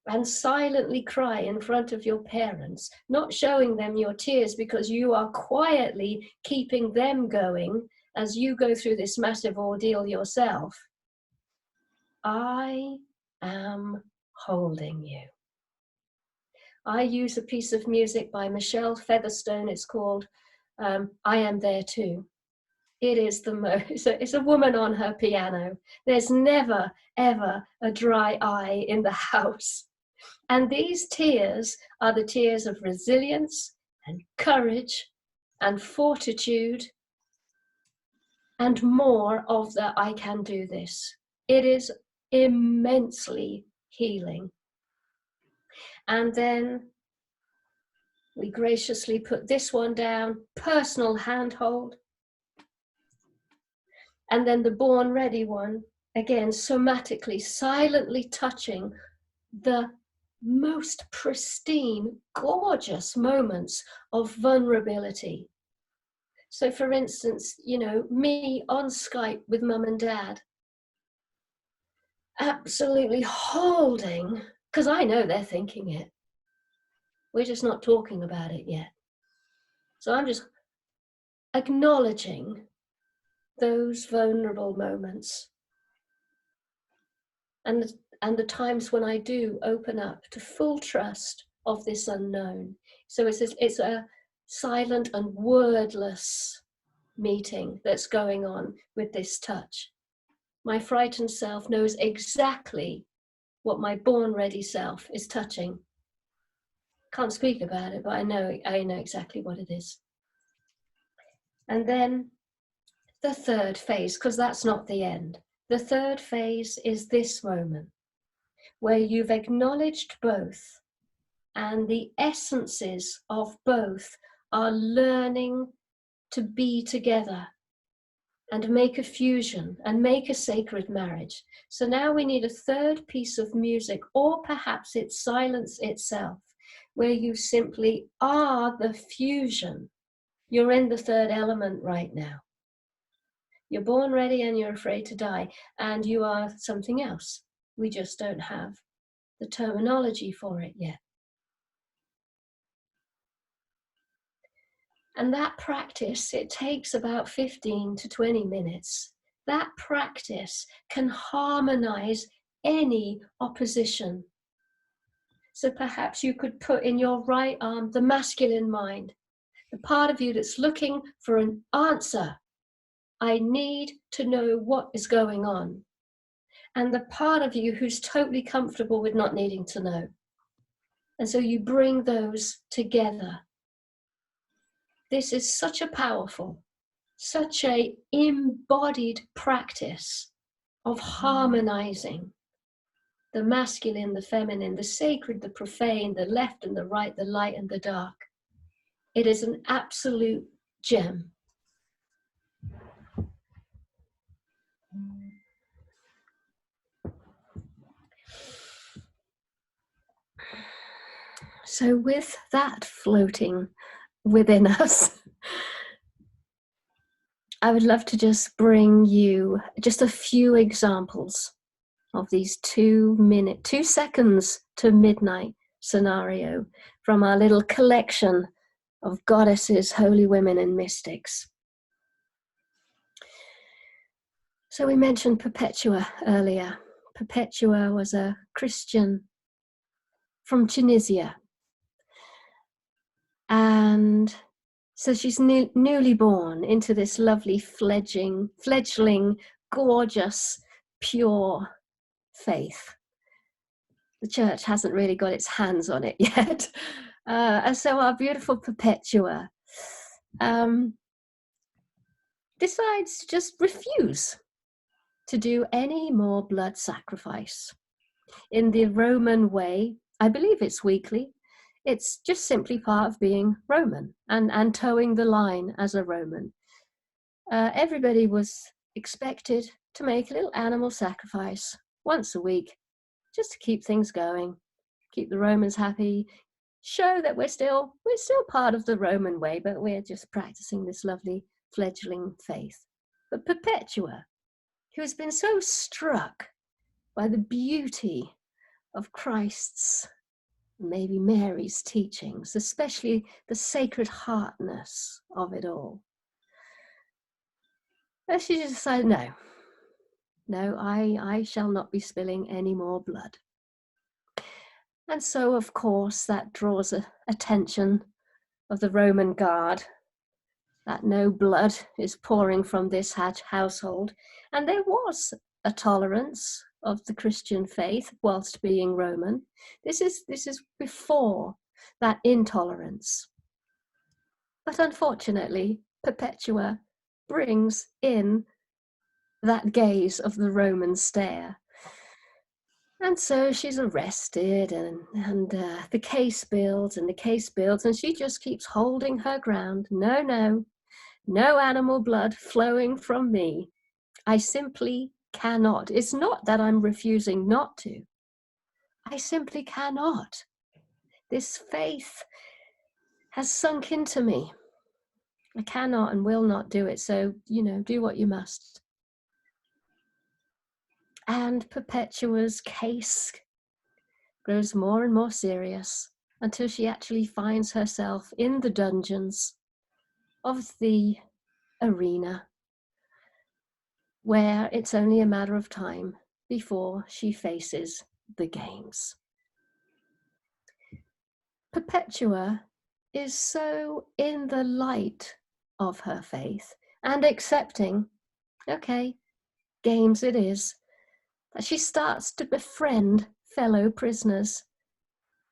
and silently cry in front of your parents, not showing them your tears because you are quietly keeping them going as you go through this massive ordeal yourself, I am holding you. I use a piece of music by Michelle Featherstone. It's called I Am There Too. It is the most, it's a woman on her piano. There's never, ever a dry eye in the house. And these tears are the tears of resilience and courage and fortitude and more of the I can do this. It is immensely healing. And then we graciously put this one down, personal handhold. And then the born ready one, again, somatically, silently touching the most pristine, gorgeous moments of vulnerability. So for instance, you know, me on Skype with mum and dad, absolutely holding, because I know they're thinking it. We're just not talking about it yet. So I'm just acknowledging those vulnerable moments. And the times when I do open up to full trust of this unknown. So it's a silent and wordless meeting that's going on with this touch. My frightened self knows exactly what my born ready self is touching. Can't speak about it, but I know exactly what it is. And then the third phase, because that's not the end. The third phase is this moment where you've acknowledged both and the essences of both are learning to be together and make a fusion and make a sacred marriage. So now we need a third piece of music, or perhaps it's silence itself, where you simply are the fusion. You're in the third element right now. You're born ready and you're afraid to die, and you are something else. We just don't have the terminology for it yet. And that practice, it takes about 15 to 20 minutes. That practice can harmonize any opposition. So perhaps you could put in your right arm the masculine mind, the part of you that's looking for an answer. I need to know what is going on. And the part of you who's totally comfortable with not needing to know. And so you bring those together. This is such a powerful, such a embodied practice of harmonizing the masculine, the feminine, the sacred, the profane, the left and the right, the light and the dark. It is an absolute gem. So with that floating within us, I would love to just bring you just a few examples of these 2 seconds to midnight scenario from our little collection of goddesses, holy women, and mystics. So we mentioned Perpetua earlier. Perpetua was a Christian from Tunisia. And so she's newly born into this lovely fledgling, gorgeous, pure faith. The church hasn't really got its hands on it yet. And so our beautiful Perpetua decides to just refuse to do any more blood sacrifice. In the Roman way, I believe it's weekly, It's just simply part of being Roman and towing the line as a Roman. Everybody was expected to make a little animal sacrifice once a week, just to keep things going, keep the Romans happy, show that we're still part of the Roman way, but we're just practicing this lovely fledgling faith. But Perpetua, who has been so struck by the beauty of Christ's, maybe Mary's teachings, especially the sacred heartness of it all, she just decided, no, I shall not be spilling any more blood. And so, of course, that draws attention of the Roman guard, that no blood is pouring from this household. And there was a tolerance of the Christian faith whilst being Roman. This is before that intolerance. But unfortunately, Perpetua brings in that gaze of the Roman stare. And so she's arrested, and the case builds, and she just keeps holding her ground. No animal blood flowing from me. I simply cannot. It's not that I'm refusing not to. I simply cannot. This faith has sunk into me. I cannot and will not do it. So, do what you must. And Perpetua's case grows more and more serious until she actually finds herself in the dungeons of the arena, where it's only a matter of time before she faces the games. Perpetua is so in the light of her faith and accepting, okay, games it is, that she starts to befriend fellow prisoners,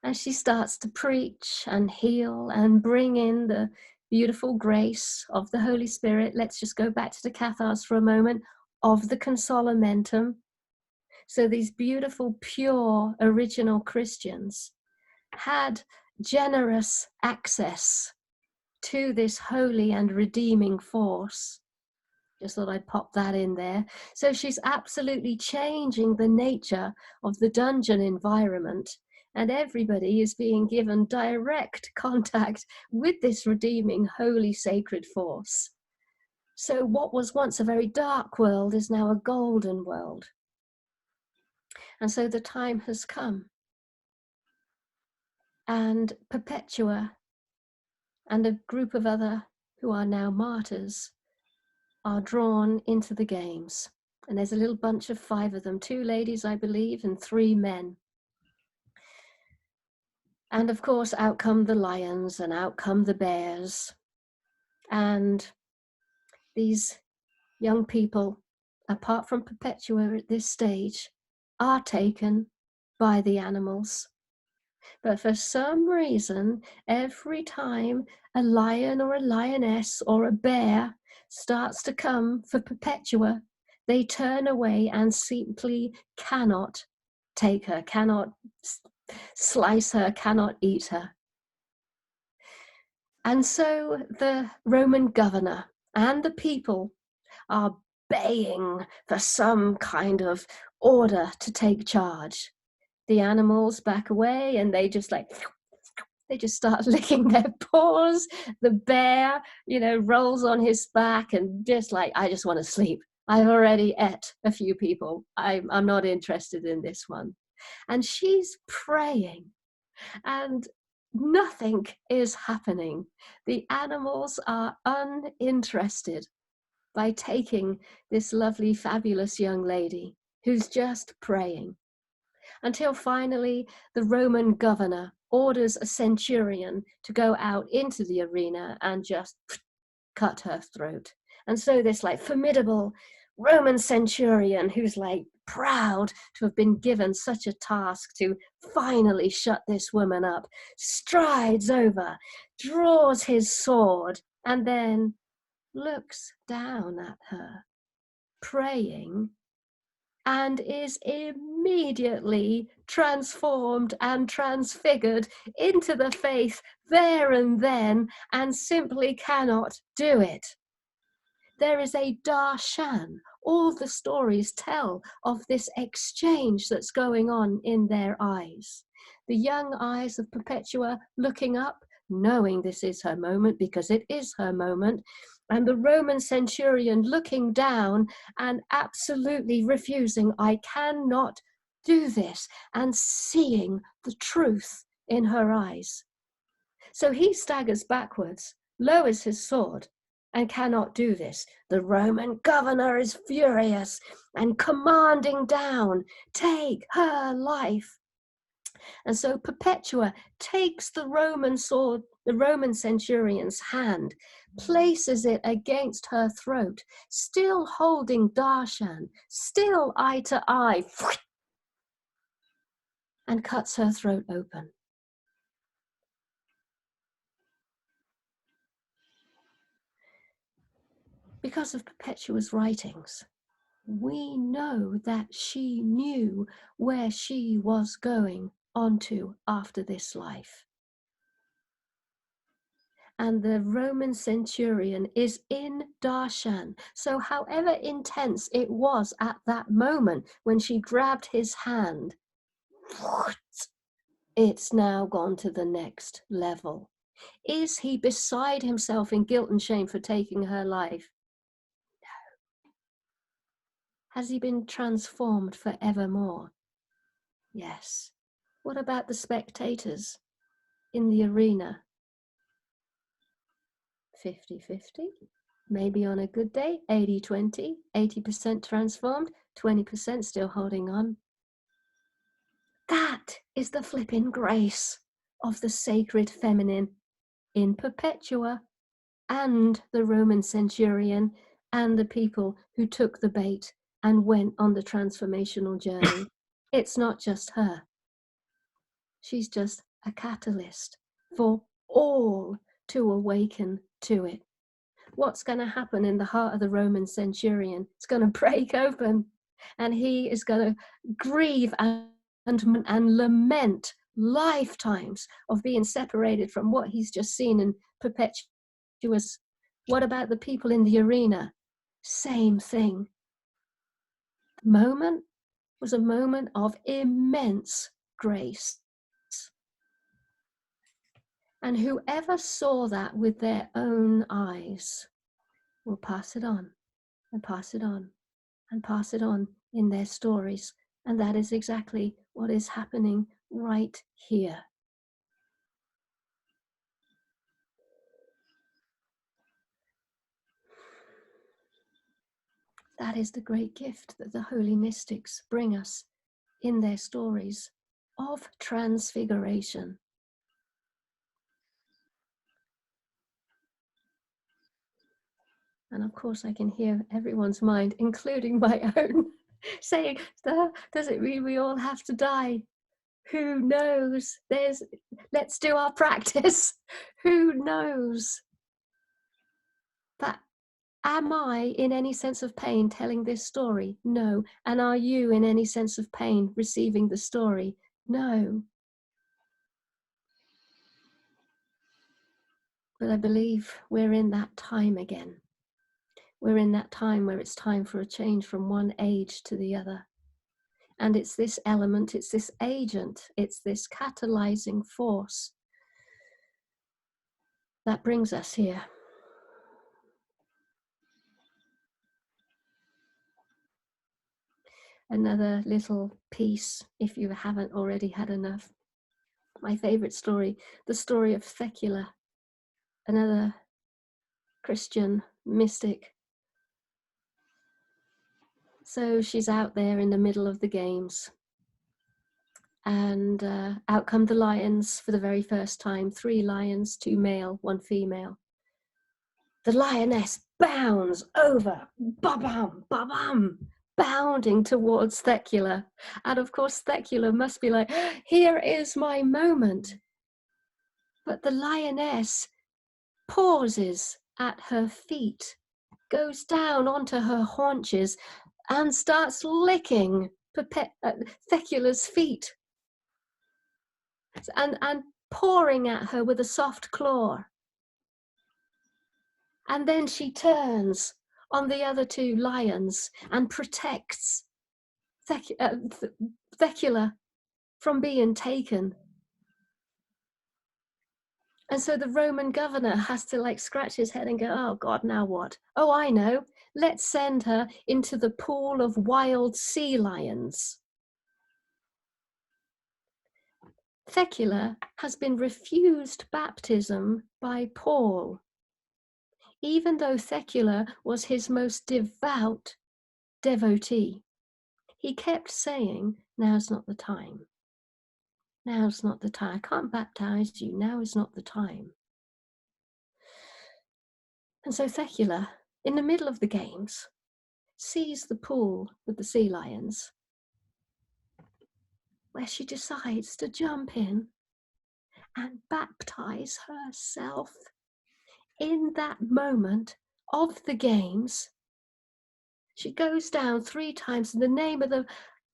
and she starts to preach and heal and bring in the beautiful grace of the Holy Spirit. Let's just go back to the Cathars for a moment, of the consolamentum. So these beautiful, pure, original Christians had generous access to this holy and redeeming force. Just thought I'd pop that in there. So she's absolutely changing the nature of the dungeon environment, and everybody is being given direct contact with this redeeming, holy, sacred force. So what was once a very dark world is now a golden world. And so the time has come. And Perpetua and a group of other who are now martyrs are drawn into the games. And there's a little bunch of 5 of them, 2 ladies, I believe, and 3 men. And of course, out come the lions and out come the bears. And these young people, apart from Perpetua at this stage, are taken by the animals. But for some reason, every time a lion or a lioness or a bear starts to come for Perpetua, they turn away and simply cannot take her, cannot slice her, cannot eat her. And so the Roman governor and the people are baying for some kind of order to take charge. The animals back away, and they just start licking their paws. The bear, rolls on his back and just I just want to sleep. I've already ate a few people. I'm not interested in this one. And she's praying, and nothing is happening. The animals are uninterested by taking this lovely, fabulous young lady who's just praying, until finally the Roman governor orders a centurion to go out into the arena and just cut her throat. And so this formidable Roman centurion, who's proud to have been given such a task to finally shut this woman up, strides over, draws his sword, and then looks down at her, praying and is immediately transformed and transfigured into the faith there and then, and simply cannot do it. There is a darshan. All the stories tell of this exchange that's going on in their eyes. The young eyes of Perpetua looking up, knowing this is her moment because it is her moment, and the Roman centurion looking down and absolutely refusing, I cannot do this, and seeing the truth in her eyes. So he staggers backwards, lowers his sword, and cannot do this. The Roman governor is furious and commanding down, take her life. And so Perpetua takes the Roman sword, the Roman centurion's hand, places it against her throat, still holding darshan, still eye to eye, and cuts her throat open. Because of Perpetua's writings, we know that she knew where she was going onto after this life. And the Roman centurion is in darshan. So however intense it was at that moment when she grabbed his hand, it's now gone to the next level. Is he beside himself in guilt and shame for taking her life? No. Has he been transformed forevermore? Yes. What about the spectators in the arena? 50-50, maybe on a good day, 80-20, 80% transformed, 20% still holding on. That is the flipping grace of the sacred feminine in Perpetua and the Roman centurion and the people who took the bait and went on the transformational journey. It's not just her. She's just a catalyst for all to awaken to it. What's going to happen in the heart of the Roman centurion? It's going to break open, and he is going to grieve and lament lifetimes of being separated from what he's just seen in Perpetua's. What about the people in the arena? Same thing. The moment was a moment of immense grace. And whoever saw that with their own eyes will pass it on and pass it on and pass it on in their stories. And that is exactly what is happening right here. That is the great gift that the holy mystics bring us in their stories of transfiguration. And of course, I can hear everyone's mind, including my own, saying, does it mean we all have to die? Who knows? Let's do our practice. Who knows? But am I in any sense of pain telling this story? No. And are you in any sense of pain receiving the story? No. But I believe we're in that time again. We're in that time where it's time for a change from one age to the other. And it's this element, it's this agent, it's this catalyzing force that brings us here. Another little piece, if you haven't already had enough. My favorite story, the story of Thecula, another Christian mystic. So she's out there in the middle of the games, and out come the lions for the very first time. 3 lions, 2 male, 1 female. The lioness bounds over, ba-bam, ba-bam, bounding towards Thecula. And of course, Thecula must be like, here is my moment. But the lioness pauses at her feet, goes down onto her haunches, and starts licking Thecula's feet and pawing at her with a soft claw. And then she turns on the other two lions and protects Thecula from being taken. And so the Roman governor has to like scratch his head and go, oh God, now what? Oh, I know. Let's send her into the pool of wild sea lions. Thecula has been refused baptism by Paul, even though Thecula was his most devout devotee. He kept saying, now's not the time. Now's not the time. I can't baptize you. Now is not the time. And so Thecula, in the middle of the games, sees the pool with the sea lions, where she decides to jump in and baptize herself. In that moment of the games, she goes down 3 times in the name of the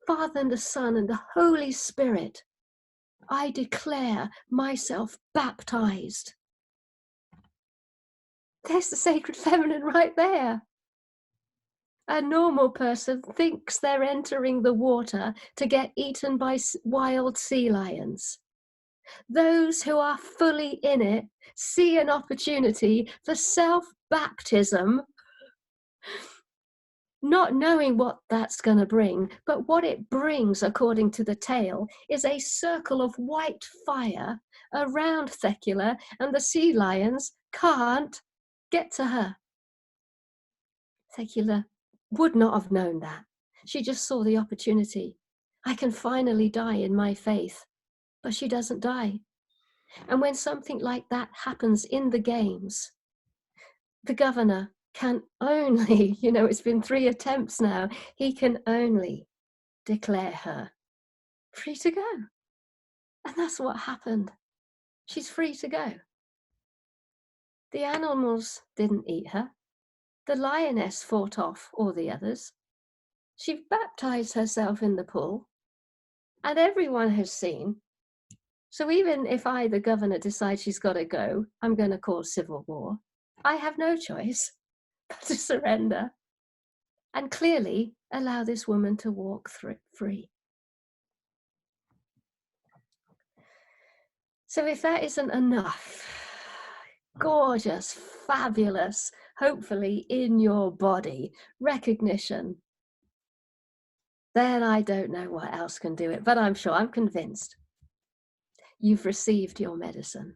Father and the Son and the Holy Spirit. I declare myself baptized. There's the sacred feminine right there. A normal person thinks they're entering the water to get eaten by wild sea lions. Those who are fully in it see an opportunity for self-baptism, not knowing what that's going to bring, but what it brings, according to the tale, is a circle of white fire around Thecula, and the sea lions can't get to her. Thecula would not have known that. She just saw the opportunity. I can finally die in my faith, but she doesn't die. And when something like that happens in the games, the governor can only, it's been 3 attempts now, he can only declare her free to go. And that's what happened. She's free to go. The animals didn't eat her. The lioness fought off all the others. She baptized herself in the pool, and everyone has seen. So even if I, the governor, decide she's got to go, I'm going to cause civil war. I have no choice but to surrender and clearly allow this woman to walk free. So if that isn't enough, gorgeous, fabulous, hopefully in your body recognition, then I don't know what else can do it, but I'm convinced you've received your medicine.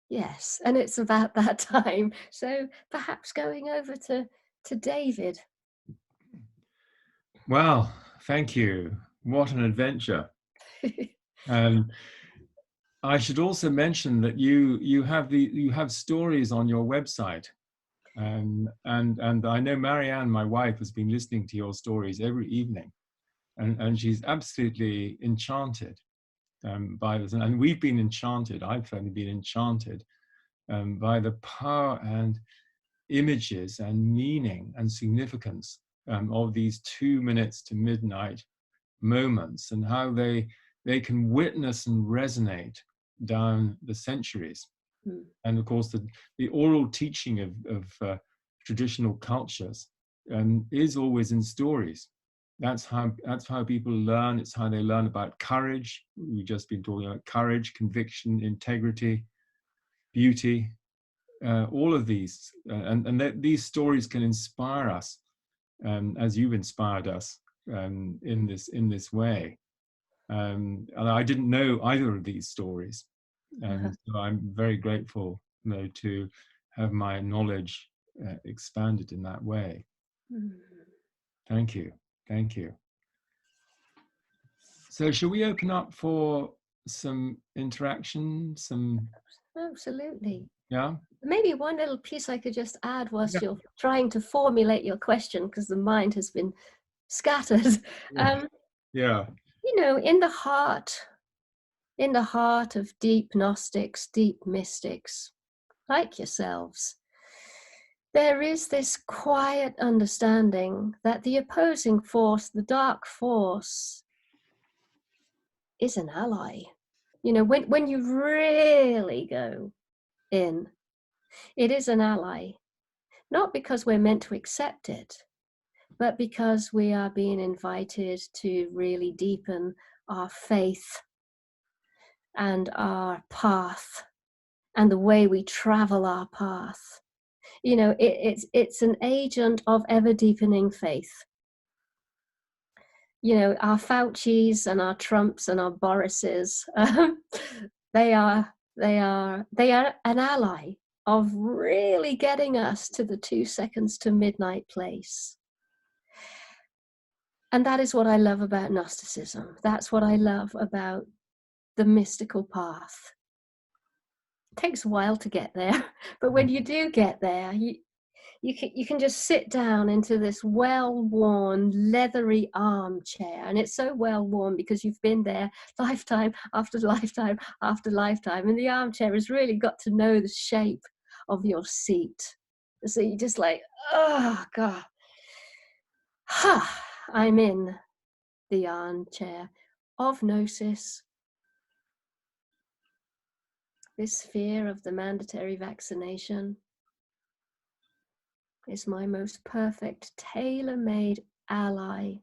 Yes, and it's about that time. So perhaps going over to David. Well, thank you. What an adventure. I should also mention that you have stories on your website. And I know Marianne, my wife, has been listening to your stories every evening, and she's absolutely enchanted by this. And we've been enchanted. I've certainly been enchanted by the power and images and meaning and significance of these 2 minutes to midnight moments, and how they can witness and resonate down the centuries. And of course, the oral teaching of traditional cultures is always in stories. That's how people learn. It's how they learn about courage. We've just been talking about courage, conviction, integrity, beauty, all of these. These stories can inspire us, as you've inspired us in this way. And I didn't know either of these stories. And so I'm very grateful, to have my knowledge expanded in that way. Thank you. Thank you. So shall we open up for some interaction? Absolutely. Yeah. Maybe one little piece I could just add whilst you're trying to formulate your question, because the mind has been scattered. Yeah. In the heart of deep Gnostics, deep mystics, like yourselves, there is this quiet understanding that the opposing force, the dark force, is an ally. You know, when you really go in, it is an ally, not because we're meant to accept it, but because we are being invited to really deepen our faith and our path and the way we travel our path. You know, it's an agent of ever deepening faith. You know, our Faucis and our Trumps and our Borises, they are an ally of really getting us to the 2 seconds to midnight place. And that is what I love about Gnosticism. That's what I love about the mystical path. It takes a while to get there, but when you do get there, you can just sit down into this well-worn, leathery armchair, and it's so well-worn because you've been there lifetime after lifetime after lifetime, and the armchair has really got to know the shape of your seat. So you're just like, oh God, I'm in the armchair of gnosis. This fear of the mandatory vaccination is my most perfect, tailor-made ally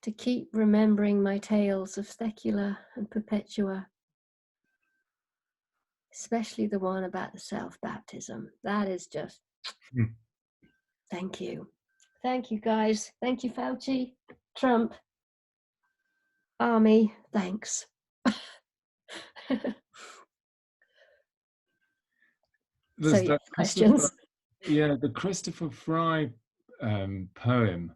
to keep remembering my tales of Thecula and Perpetua, especially the one about the self-baptism. That is just, thank you. Thank you, guys. Thank you, Fauci, Trump, Army, thanks. There's So, questions? Yeah, the Christopher Fry poem,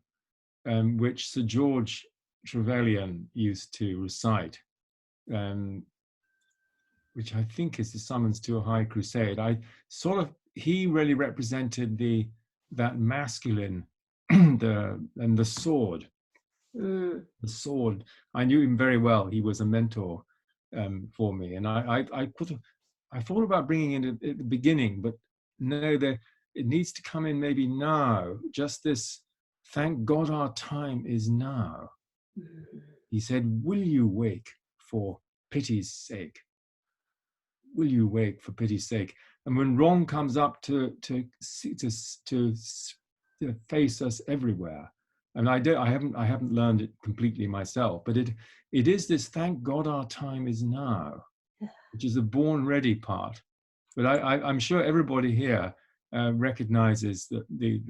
which Sir George Trevelyan used to recite, which I think is the summons to a high crusade. He really represented that masculine, the sword. The sword. I knew him very well. He was a mentor for me, and I thought about bringing it at the beginning, but no, it needs to come in maybe now. Just this, thank God our time is now. He said, will you wake for pity's sake? Will you wake for pity's sake? And when wrong comes up to face us everywhere, and I haven't learned it completely myself, but it is this, thank God our time is now, which is the born ready part. But I'm sure everybody here recognizes that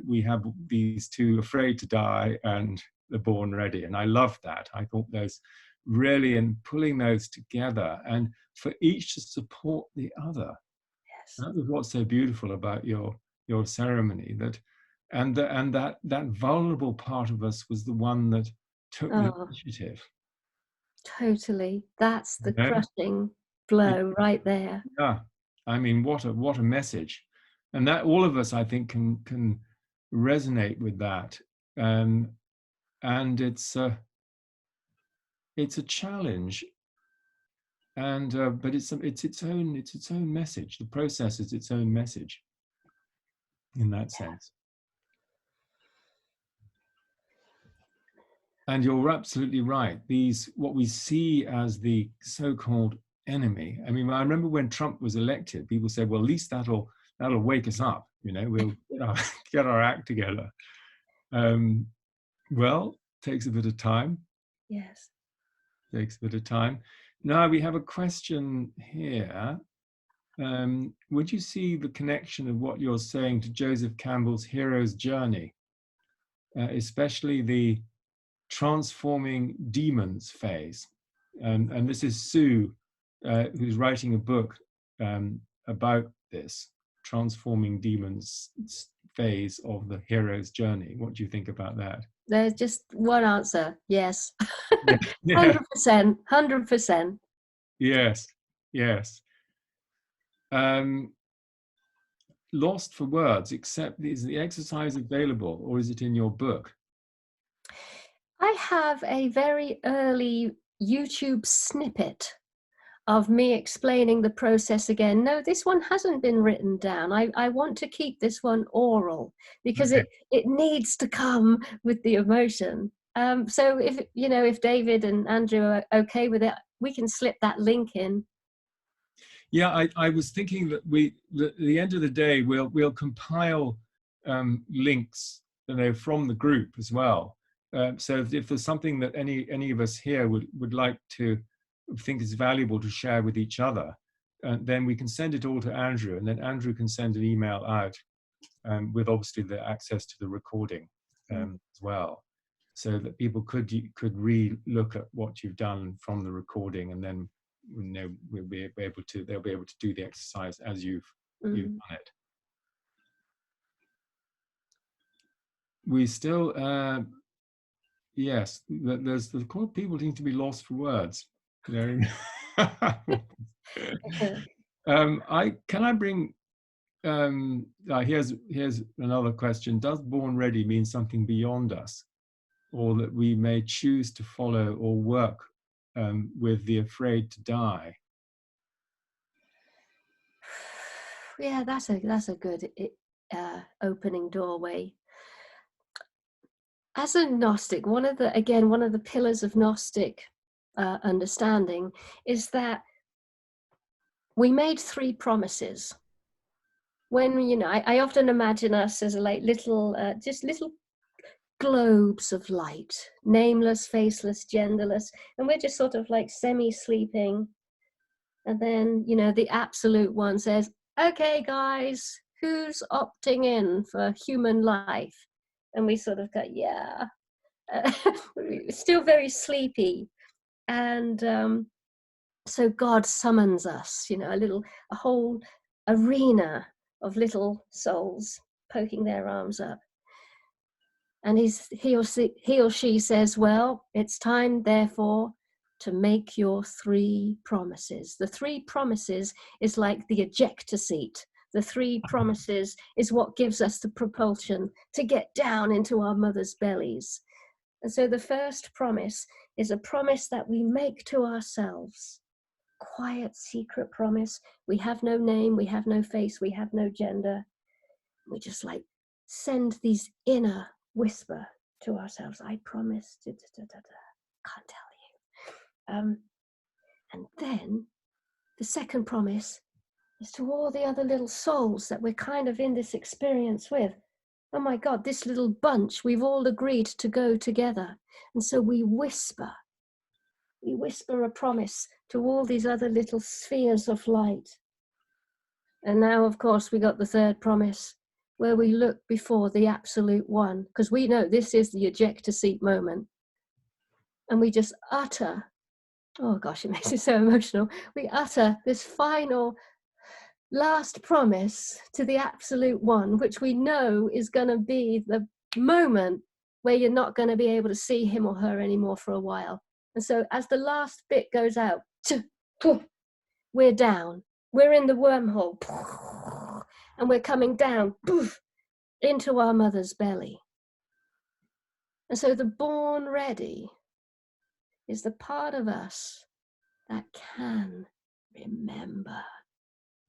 we have these two, afraid to die and the born ready. And I love that. I thought those really, in pulling those together and for each to support the other. Yes. That was what's so beautiful about your ceremony, that vulnerable part of us was the one that took the initiative. Totally. That's the crushing blow right there. Yeah. I mean, what a message. And that all of us, I think, can resonate with that. And it's a challenge. And but it's its own message. The process is its own message in that sense. And you're absolutely right. What we see as the so-called enemy. I mean, I remember when Trump was elected, people said, well, at least that'll wake us up. You know, we'll get our act together. Well, takes a bit of time. Yes. Takes a bit of time. Now we have a question here. Would you see the connection of what you're saying to Joseph Campbell's hero's journey, especially the transforming demons phase? And this is Sue, who's writing a book about this transforming demons phase of the hero's journey. What do you think about that? There's just one answer. Yes. Yeah. 100%. Yes. Lost for words, except is the exercise available, or is it in your book? I have a very early YouTube snippet of me explaining the process again. No, this one hasn't been written down. I want to keep this one oral because Okay. it needs to come with the emotion. So if David and Andrew are okay with it, we can slip that link in. Yeah, I was thinking that the end of the day, we'll compile links, from the group as well. So if there's something that any of us here would like to think is valuable to share with each other, then we can send it all to Andrew, and then Andrew can send an email out with obviously the access to the recording as well, so that people could re-look at what you've done from the recording, and then they'll be able to do the exercise as you've done it. We still yes, there's the people seem to be lost for words. Can I bring here's another question. Does born ready mean something beyond us, or that we may choose to follow or work with the afraid to die? Yeah, that's a good opening doorway. As a Gnostic, one of the pillars of Gnostic understanding is that we made 3 promises. When I often imagine us as like little globes of light, nameless, faceless, genderless, and we're just sort of like semi-sleeping. And then the absolute one says, "Okay, guys, who's opting in for human life?" And we sort of go, "Yeah." Still very sleepy. And so God summons us, a whole arena of little souls poking their arms up. And he or she says, "Well, it's time, therefore, to make your 3 promises." The 3 promises is like the ejector seat. The 3 promises is what gives us the propulsion to get down into our mother's bellies. And so the first promise is a promise that we make to ourselves. Quiet, secret promise. We have no name, we have no face, we have no gender. We just like send these inner whisper to ourselves. I promise, can't tell you. And then the second promise is to all the other little souls that we're kind of in this experience with. Oh my God, this little bunch, we've all agreed to go together. And so we whisper a promise to all these other little spheres of light. And now, of course, we got the third promise, where we look before the absolute one, because we know this is the ejector seat moment. And we just utter, oh gosh, it makes it so emotional. We utter this final last promise to the absolute one, which we know is going to be the moment where you're not going to be able to see him or her anymore for a while. And so as the last bit goes out, we're down. We're in the wormhole. And we're coming down into our mother's belly. And so the born ready is the part of us that can remember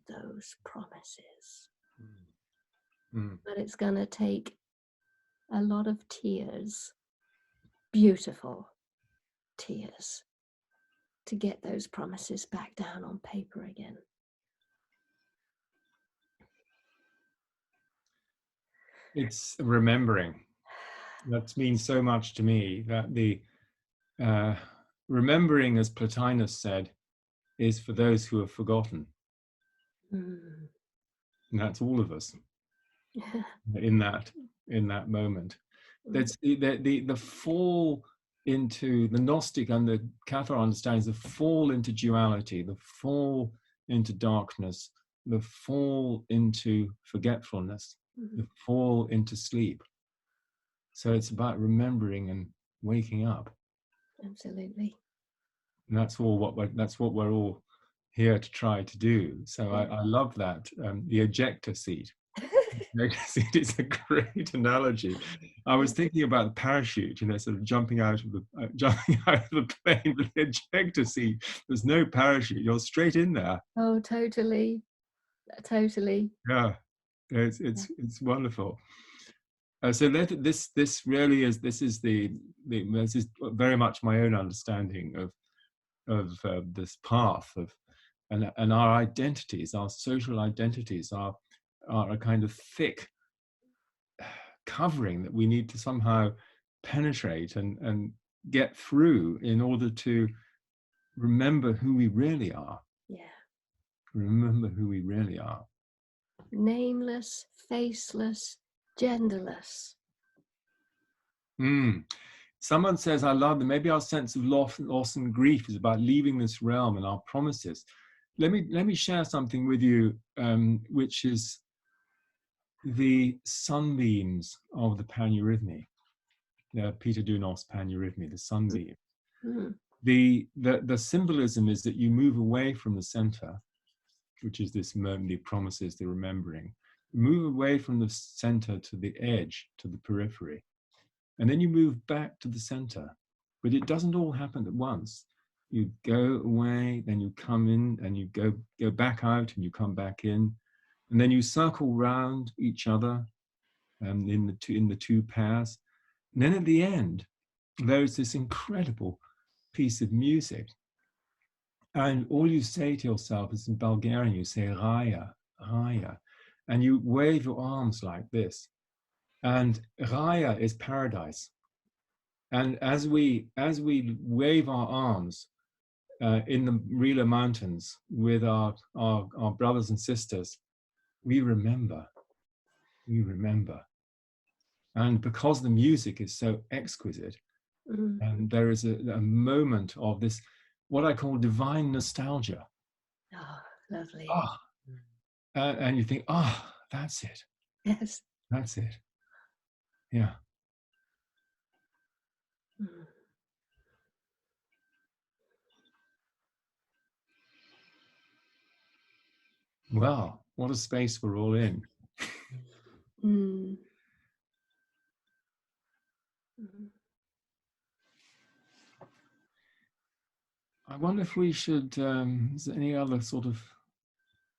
those promises. But it's going to take a lot of tears, beautiful tears, to get those promises back down on paper again. It's remembering. That means so much to me, that the remembering, as Plotinus said, is for those who have forgotten. And that's all of us in that moment. That's the fall into the Gnostic and the Cathar understands the fall into duality, the fall into darkness, the fall into forgetfulness, the fall into sleep. So it's about remembering and waking up. Absolutely. And that's what we're all here to try to do. So I love that, the ejector seat. It is a great analogy. I was thinking about the parachute, sort of jumping out of the plane with the ejector seat. There's no parachute; you're straight in there. Oh, totally, totally. Yeah, it's wonderful. So this really is this is very much my own understanding of this path of, and our identities, our social identities are a kind of thick covering that we need to somehow penetrate and get through in order to remember who we really are. Yeah. Remember who we really are. Nameless, faceless, genderless. Someone says, I love them. Maybe our sense of loss and grief is about leaving this realm and our promises. Let me share something with you, which is the sunbeams of the paneurythmy, Peter Dunos paneurythmy, the sunbeam. The symbolism is that you move away from the center, which is this moment, the promises, the remembering. You move away from the center to the edge, to the periphery. And then you move back to the center. But it doesn't all happen at once. You go away, then you come in, and you go back out, and you come back in. And then you circle round each other in the two pairs. And then at the end, there's this incredible piece of music. And all you say to yourself is in Bulgarian, you say Raya, Raya. And you wave your arms like this. And Raya is paradise. And as we wave our arms in the Rila Mountains with our brothers and sisters, we remember. We remember. And because the music is so exquisite, and there is a moment of this, what I call divine nostalgia. Oh, lovely. Oh. And you think, that's it. Yes. That's it. Yeah. Well, what a space we're all in. I wonder if we should, is there any other sort of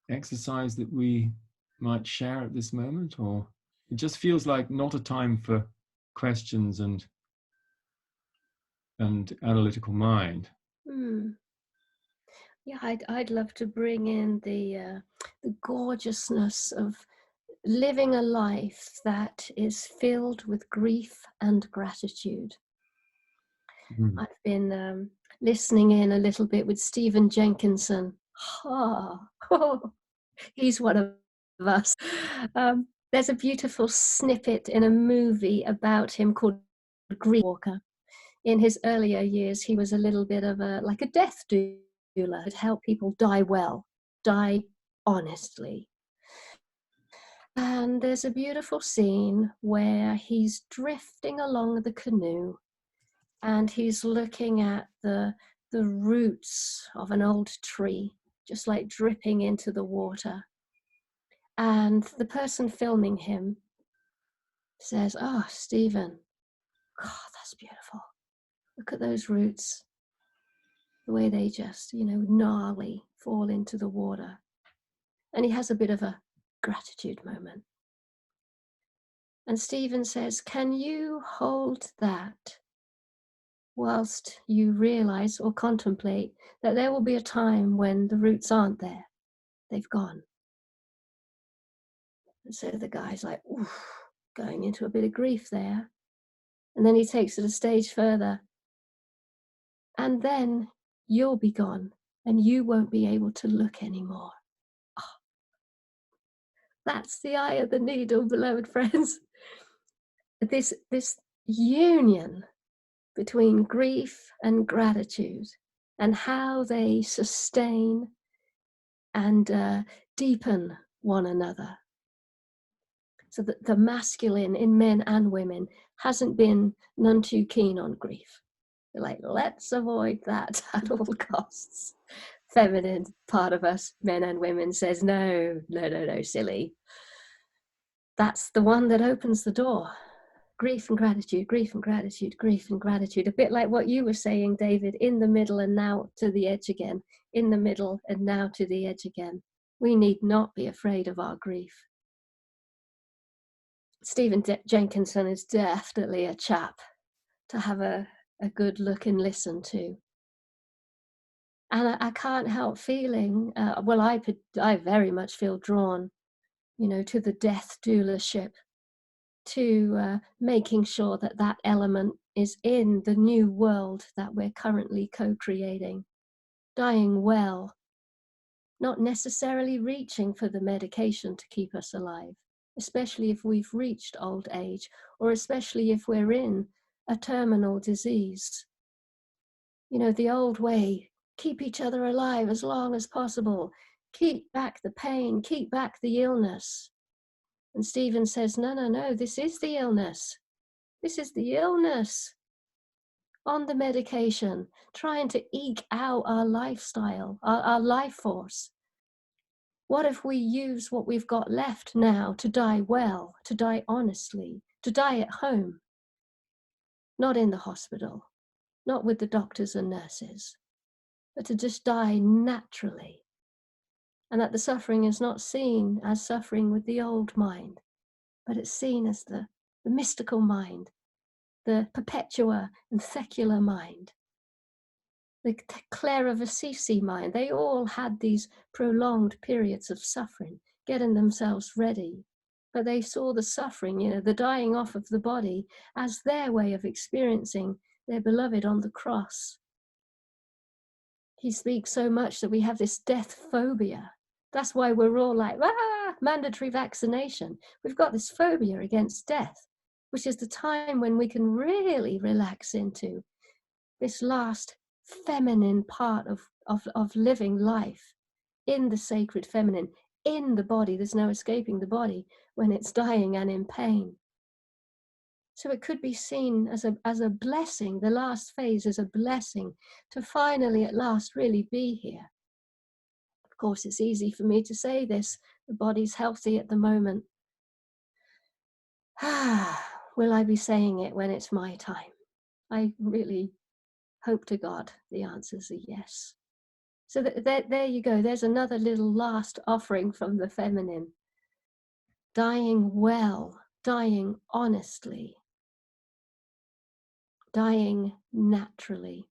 exercise that we might share at this moment? Or it just feels like not a time for questions and analytical mind. Yeah, I'd love to bring in the gorgeousness of living a life that is filled with grief and gratitude. I've been listening in a little bit with Stephen Jenkinson. He's one of us. There's a beautiful snippet in a movie about him called Grief Walker. In his earlier years, he was a little bit of a death doula to help people die well, die honestly. And there's a beautiful scene where he's drifting along the canoe and he's looking at the roots of an old tree, just like dripping into the water. And the person filming him says, "Oh, Stephen, God, that's beautiful. Look at those roots, the way they just, gnarly, fall into the water." And he has a bit of a gratitude moment. And Stephen says, "Can you hold that whilst you realize or contemplate that there will be a time when the roots aren't there? They've gone." And so the guy's like, oof, going into a bit of grief there. And then he takes it a stage further. "And then you'll be gone and you won't be able to look anymore." Oh, that's the eye of the needle, beloved friends. This union between grief and gratitude and how they sustain and deepen one another. So that the masculine in men and women hasn't been none too keen on grief. They're like, let's avoid that at all costs. Feminine part of us, men and women, says, no, silly. that's the one that opens the door. Grief and gratitude, grief and gratitude, grief and gratitude. A bit like what you were saying, David, in the middle and now to the edge again, in the middle and now to the edge again. We need not be afraid of our grief. Stephen Jenkinson is definitely a chap to have a good look and listen to. And I can't help feeling, well, I very much feel drawn, to the death doula-ship, to making sure that that element is in the new world that we're currently co-creating. Dying well, not necessarily reaching for the medication to keep us alive, especially if we've reached old age, or especially if we're in a terminal disease. The old way, keep each other alive as long as possible, keep back the pain, keep back the illness. And Stephen says, no, this is the illness. This is the illness. On the medication, trying to eke out our lifestyle, our life force. What if we use what we've got left now to die well, to die honestly, to die at home? Not in the hospital, not with the doctors and nurses, but to just die naturally. And that the suffering is not seen as suffering with the old mind, but it's seen as the mystical mind, the Perpetua and Thecula mind, the Clara of Assisi mind. They all had these prolonged periods of suffering, getting themselves ready. But they saw the suffering, the dying off of the body, as their way of experiencing their beloved on the cross. He speaks so much that we have this death phobia. That's why we're all like, mandatory vaccination. We've got this phobia against death, which is the time when we can really relax into this last feminine part of living life in the sacred feminine, in the body. There's no escaping the body when it's dying and in pain. So it could be seen as a blessing. The last phase is a blessing to finally at last really be here. Of course, it's easy for me to say this. The body's healthy at the moment. Will I be saying it when it's my time? I really hope to God the answer's a yes. So there you go. There's another little last offering from the feminine. Dying well, dying honestly, dying naturally.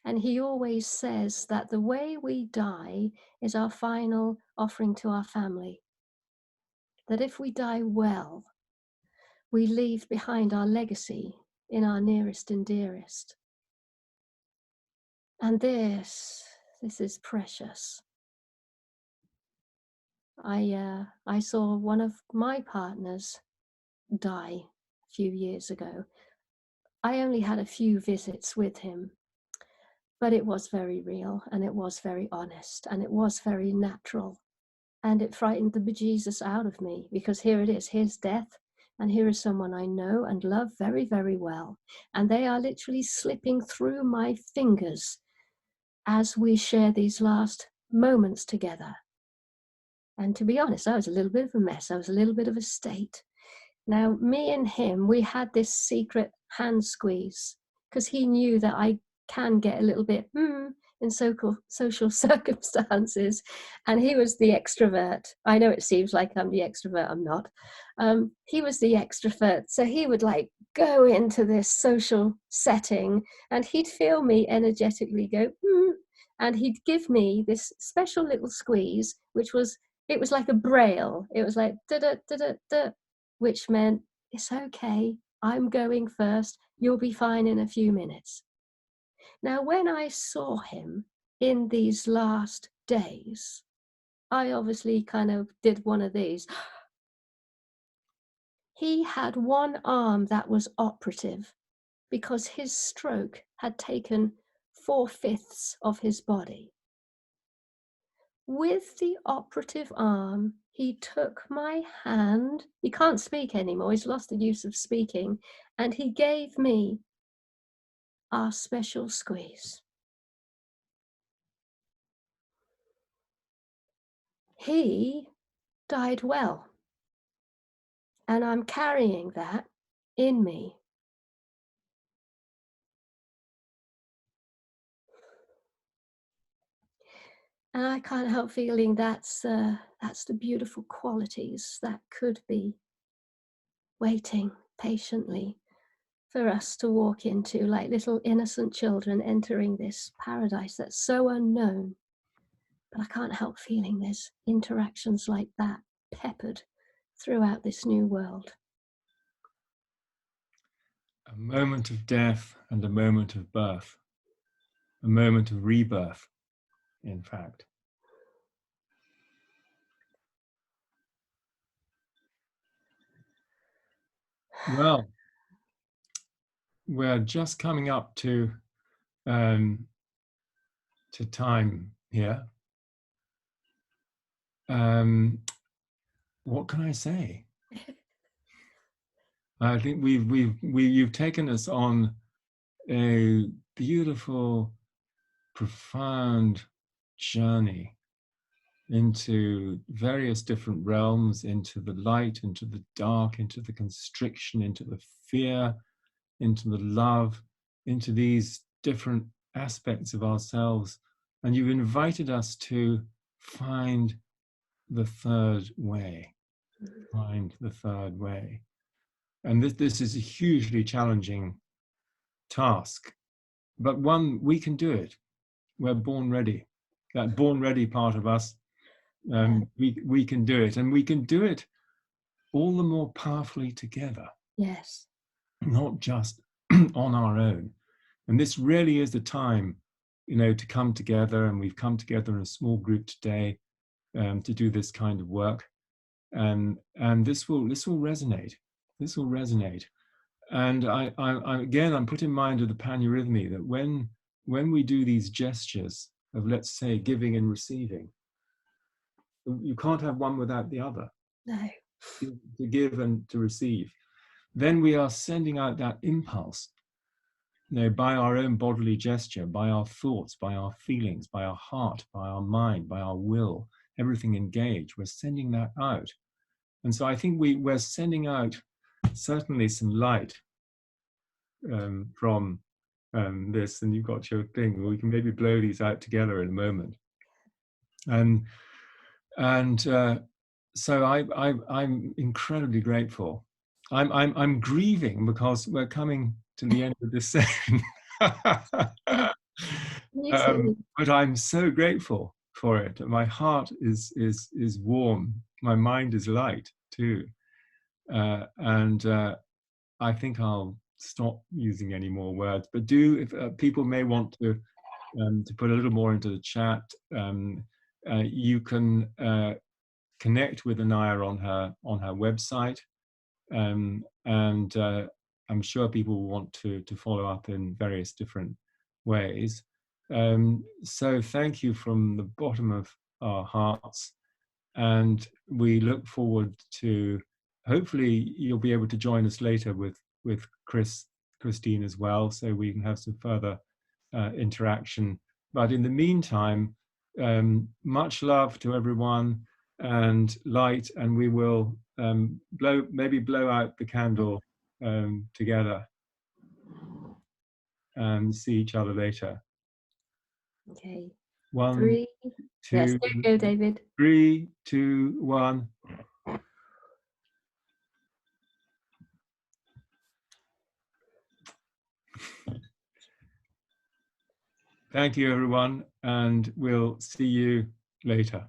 And he always says that the way we die is our final offering to our family. That if we die well, we leave behind our legacy in our nearest and dearest. And this is precious. I saw one of my partners die a few years ago. I only had a few visits with him, but it was very real, and it was very honest, and it was very natural. And it frightened the bejesus out of me, because here it is, here's death, and here is someone I know and love very, very well. And they are literally slipping through my fingers as we share these last moments together. And to be honest, I was a little bit of a mess. I was a little bit of a state. Now, me and him, we had this secret hand squeeze, because he knew that I can get a little bit in social circumstances, and he was the extrovert. I know it seems like I'm the extrovert, I'm not. He was the extrovert, so he would like go into this social setting, and he'd feel me energetically go and he'd give me this special little squeeze, it was like a braille. It was like da da da da da, which meant it's okay, I'm going first, you'll be fine in a few minutes. Now, when I saw him in these last days, I obviously kind of did one of these. He had one arm that was operative because his stroke had taken 4/5 of his body. With the operative arm, he took my hand. He can't speak anymore. He's lost the use of speaking. And he gave me our special squeeze. He died well. And I'm carrying that in me. And I can't help feeling that's the beautiful qualities that could be waiting patiently for us to walk into, like little innocent children entering this paradise that's so unknown. But I can't help feeling there's interactions like that peppered throughout this new world. A moment of death and a moment of birth. A moment of rebirth, in fact. Well, we're just coming up to time here. What can I say? I think you've taken us on a beautiful, profound journey into various different realms, into the light, into the dark, into the constriction, into the fear, into the love, into these different aspects of ourselves. And you've invited us to find the third way. Find the third way. And this is a hugely challenging task, but one, we can do it. We're born ready. That born ready part of us, we can do it. And we can do it all the more powerfully together. Yes. Not just on our own. And this really is the time, to come together. And we've come together in a small group today to do this kind of work. And this will resonate. This will resonate. And I'm put in mind of the paneurythmy that when we do these gestures of, let's say, giving and receiving, you can't have one without the other. No. To give and to receive. Then we are sending out that impulse, by our own bodily gesture, by our thoughts, by our feelings, by our heart, by our mind, by our will, everything engaged. We're sending that out. And so I think we're sending out certainly some light from this, and you've got your thing. We can maybe blow these out together in a moment. So I'm incredibly grateful. I'm grieving because we're coming to the end of this session. But I'm so grateful for it. My heart is warm. My mind is light too. And I think I'll stop using any more words. But if people may want to put a little more into the chat, you can connect with Anaiya on her website, and I'm sure people will want to follow up in various different ways. So thank you from the bottom of our hearts, and we look forward to, hopefully you'll be able to join us later with Christine as well, so we can have some further interaction. But in the meantime, much love to everyone and light, and we will blow out the candle together and see each other later. Okay. 1, 3. 2. Yes, there you go, David. 3, 2, 1. Thank you, everyone, and we'll see you later.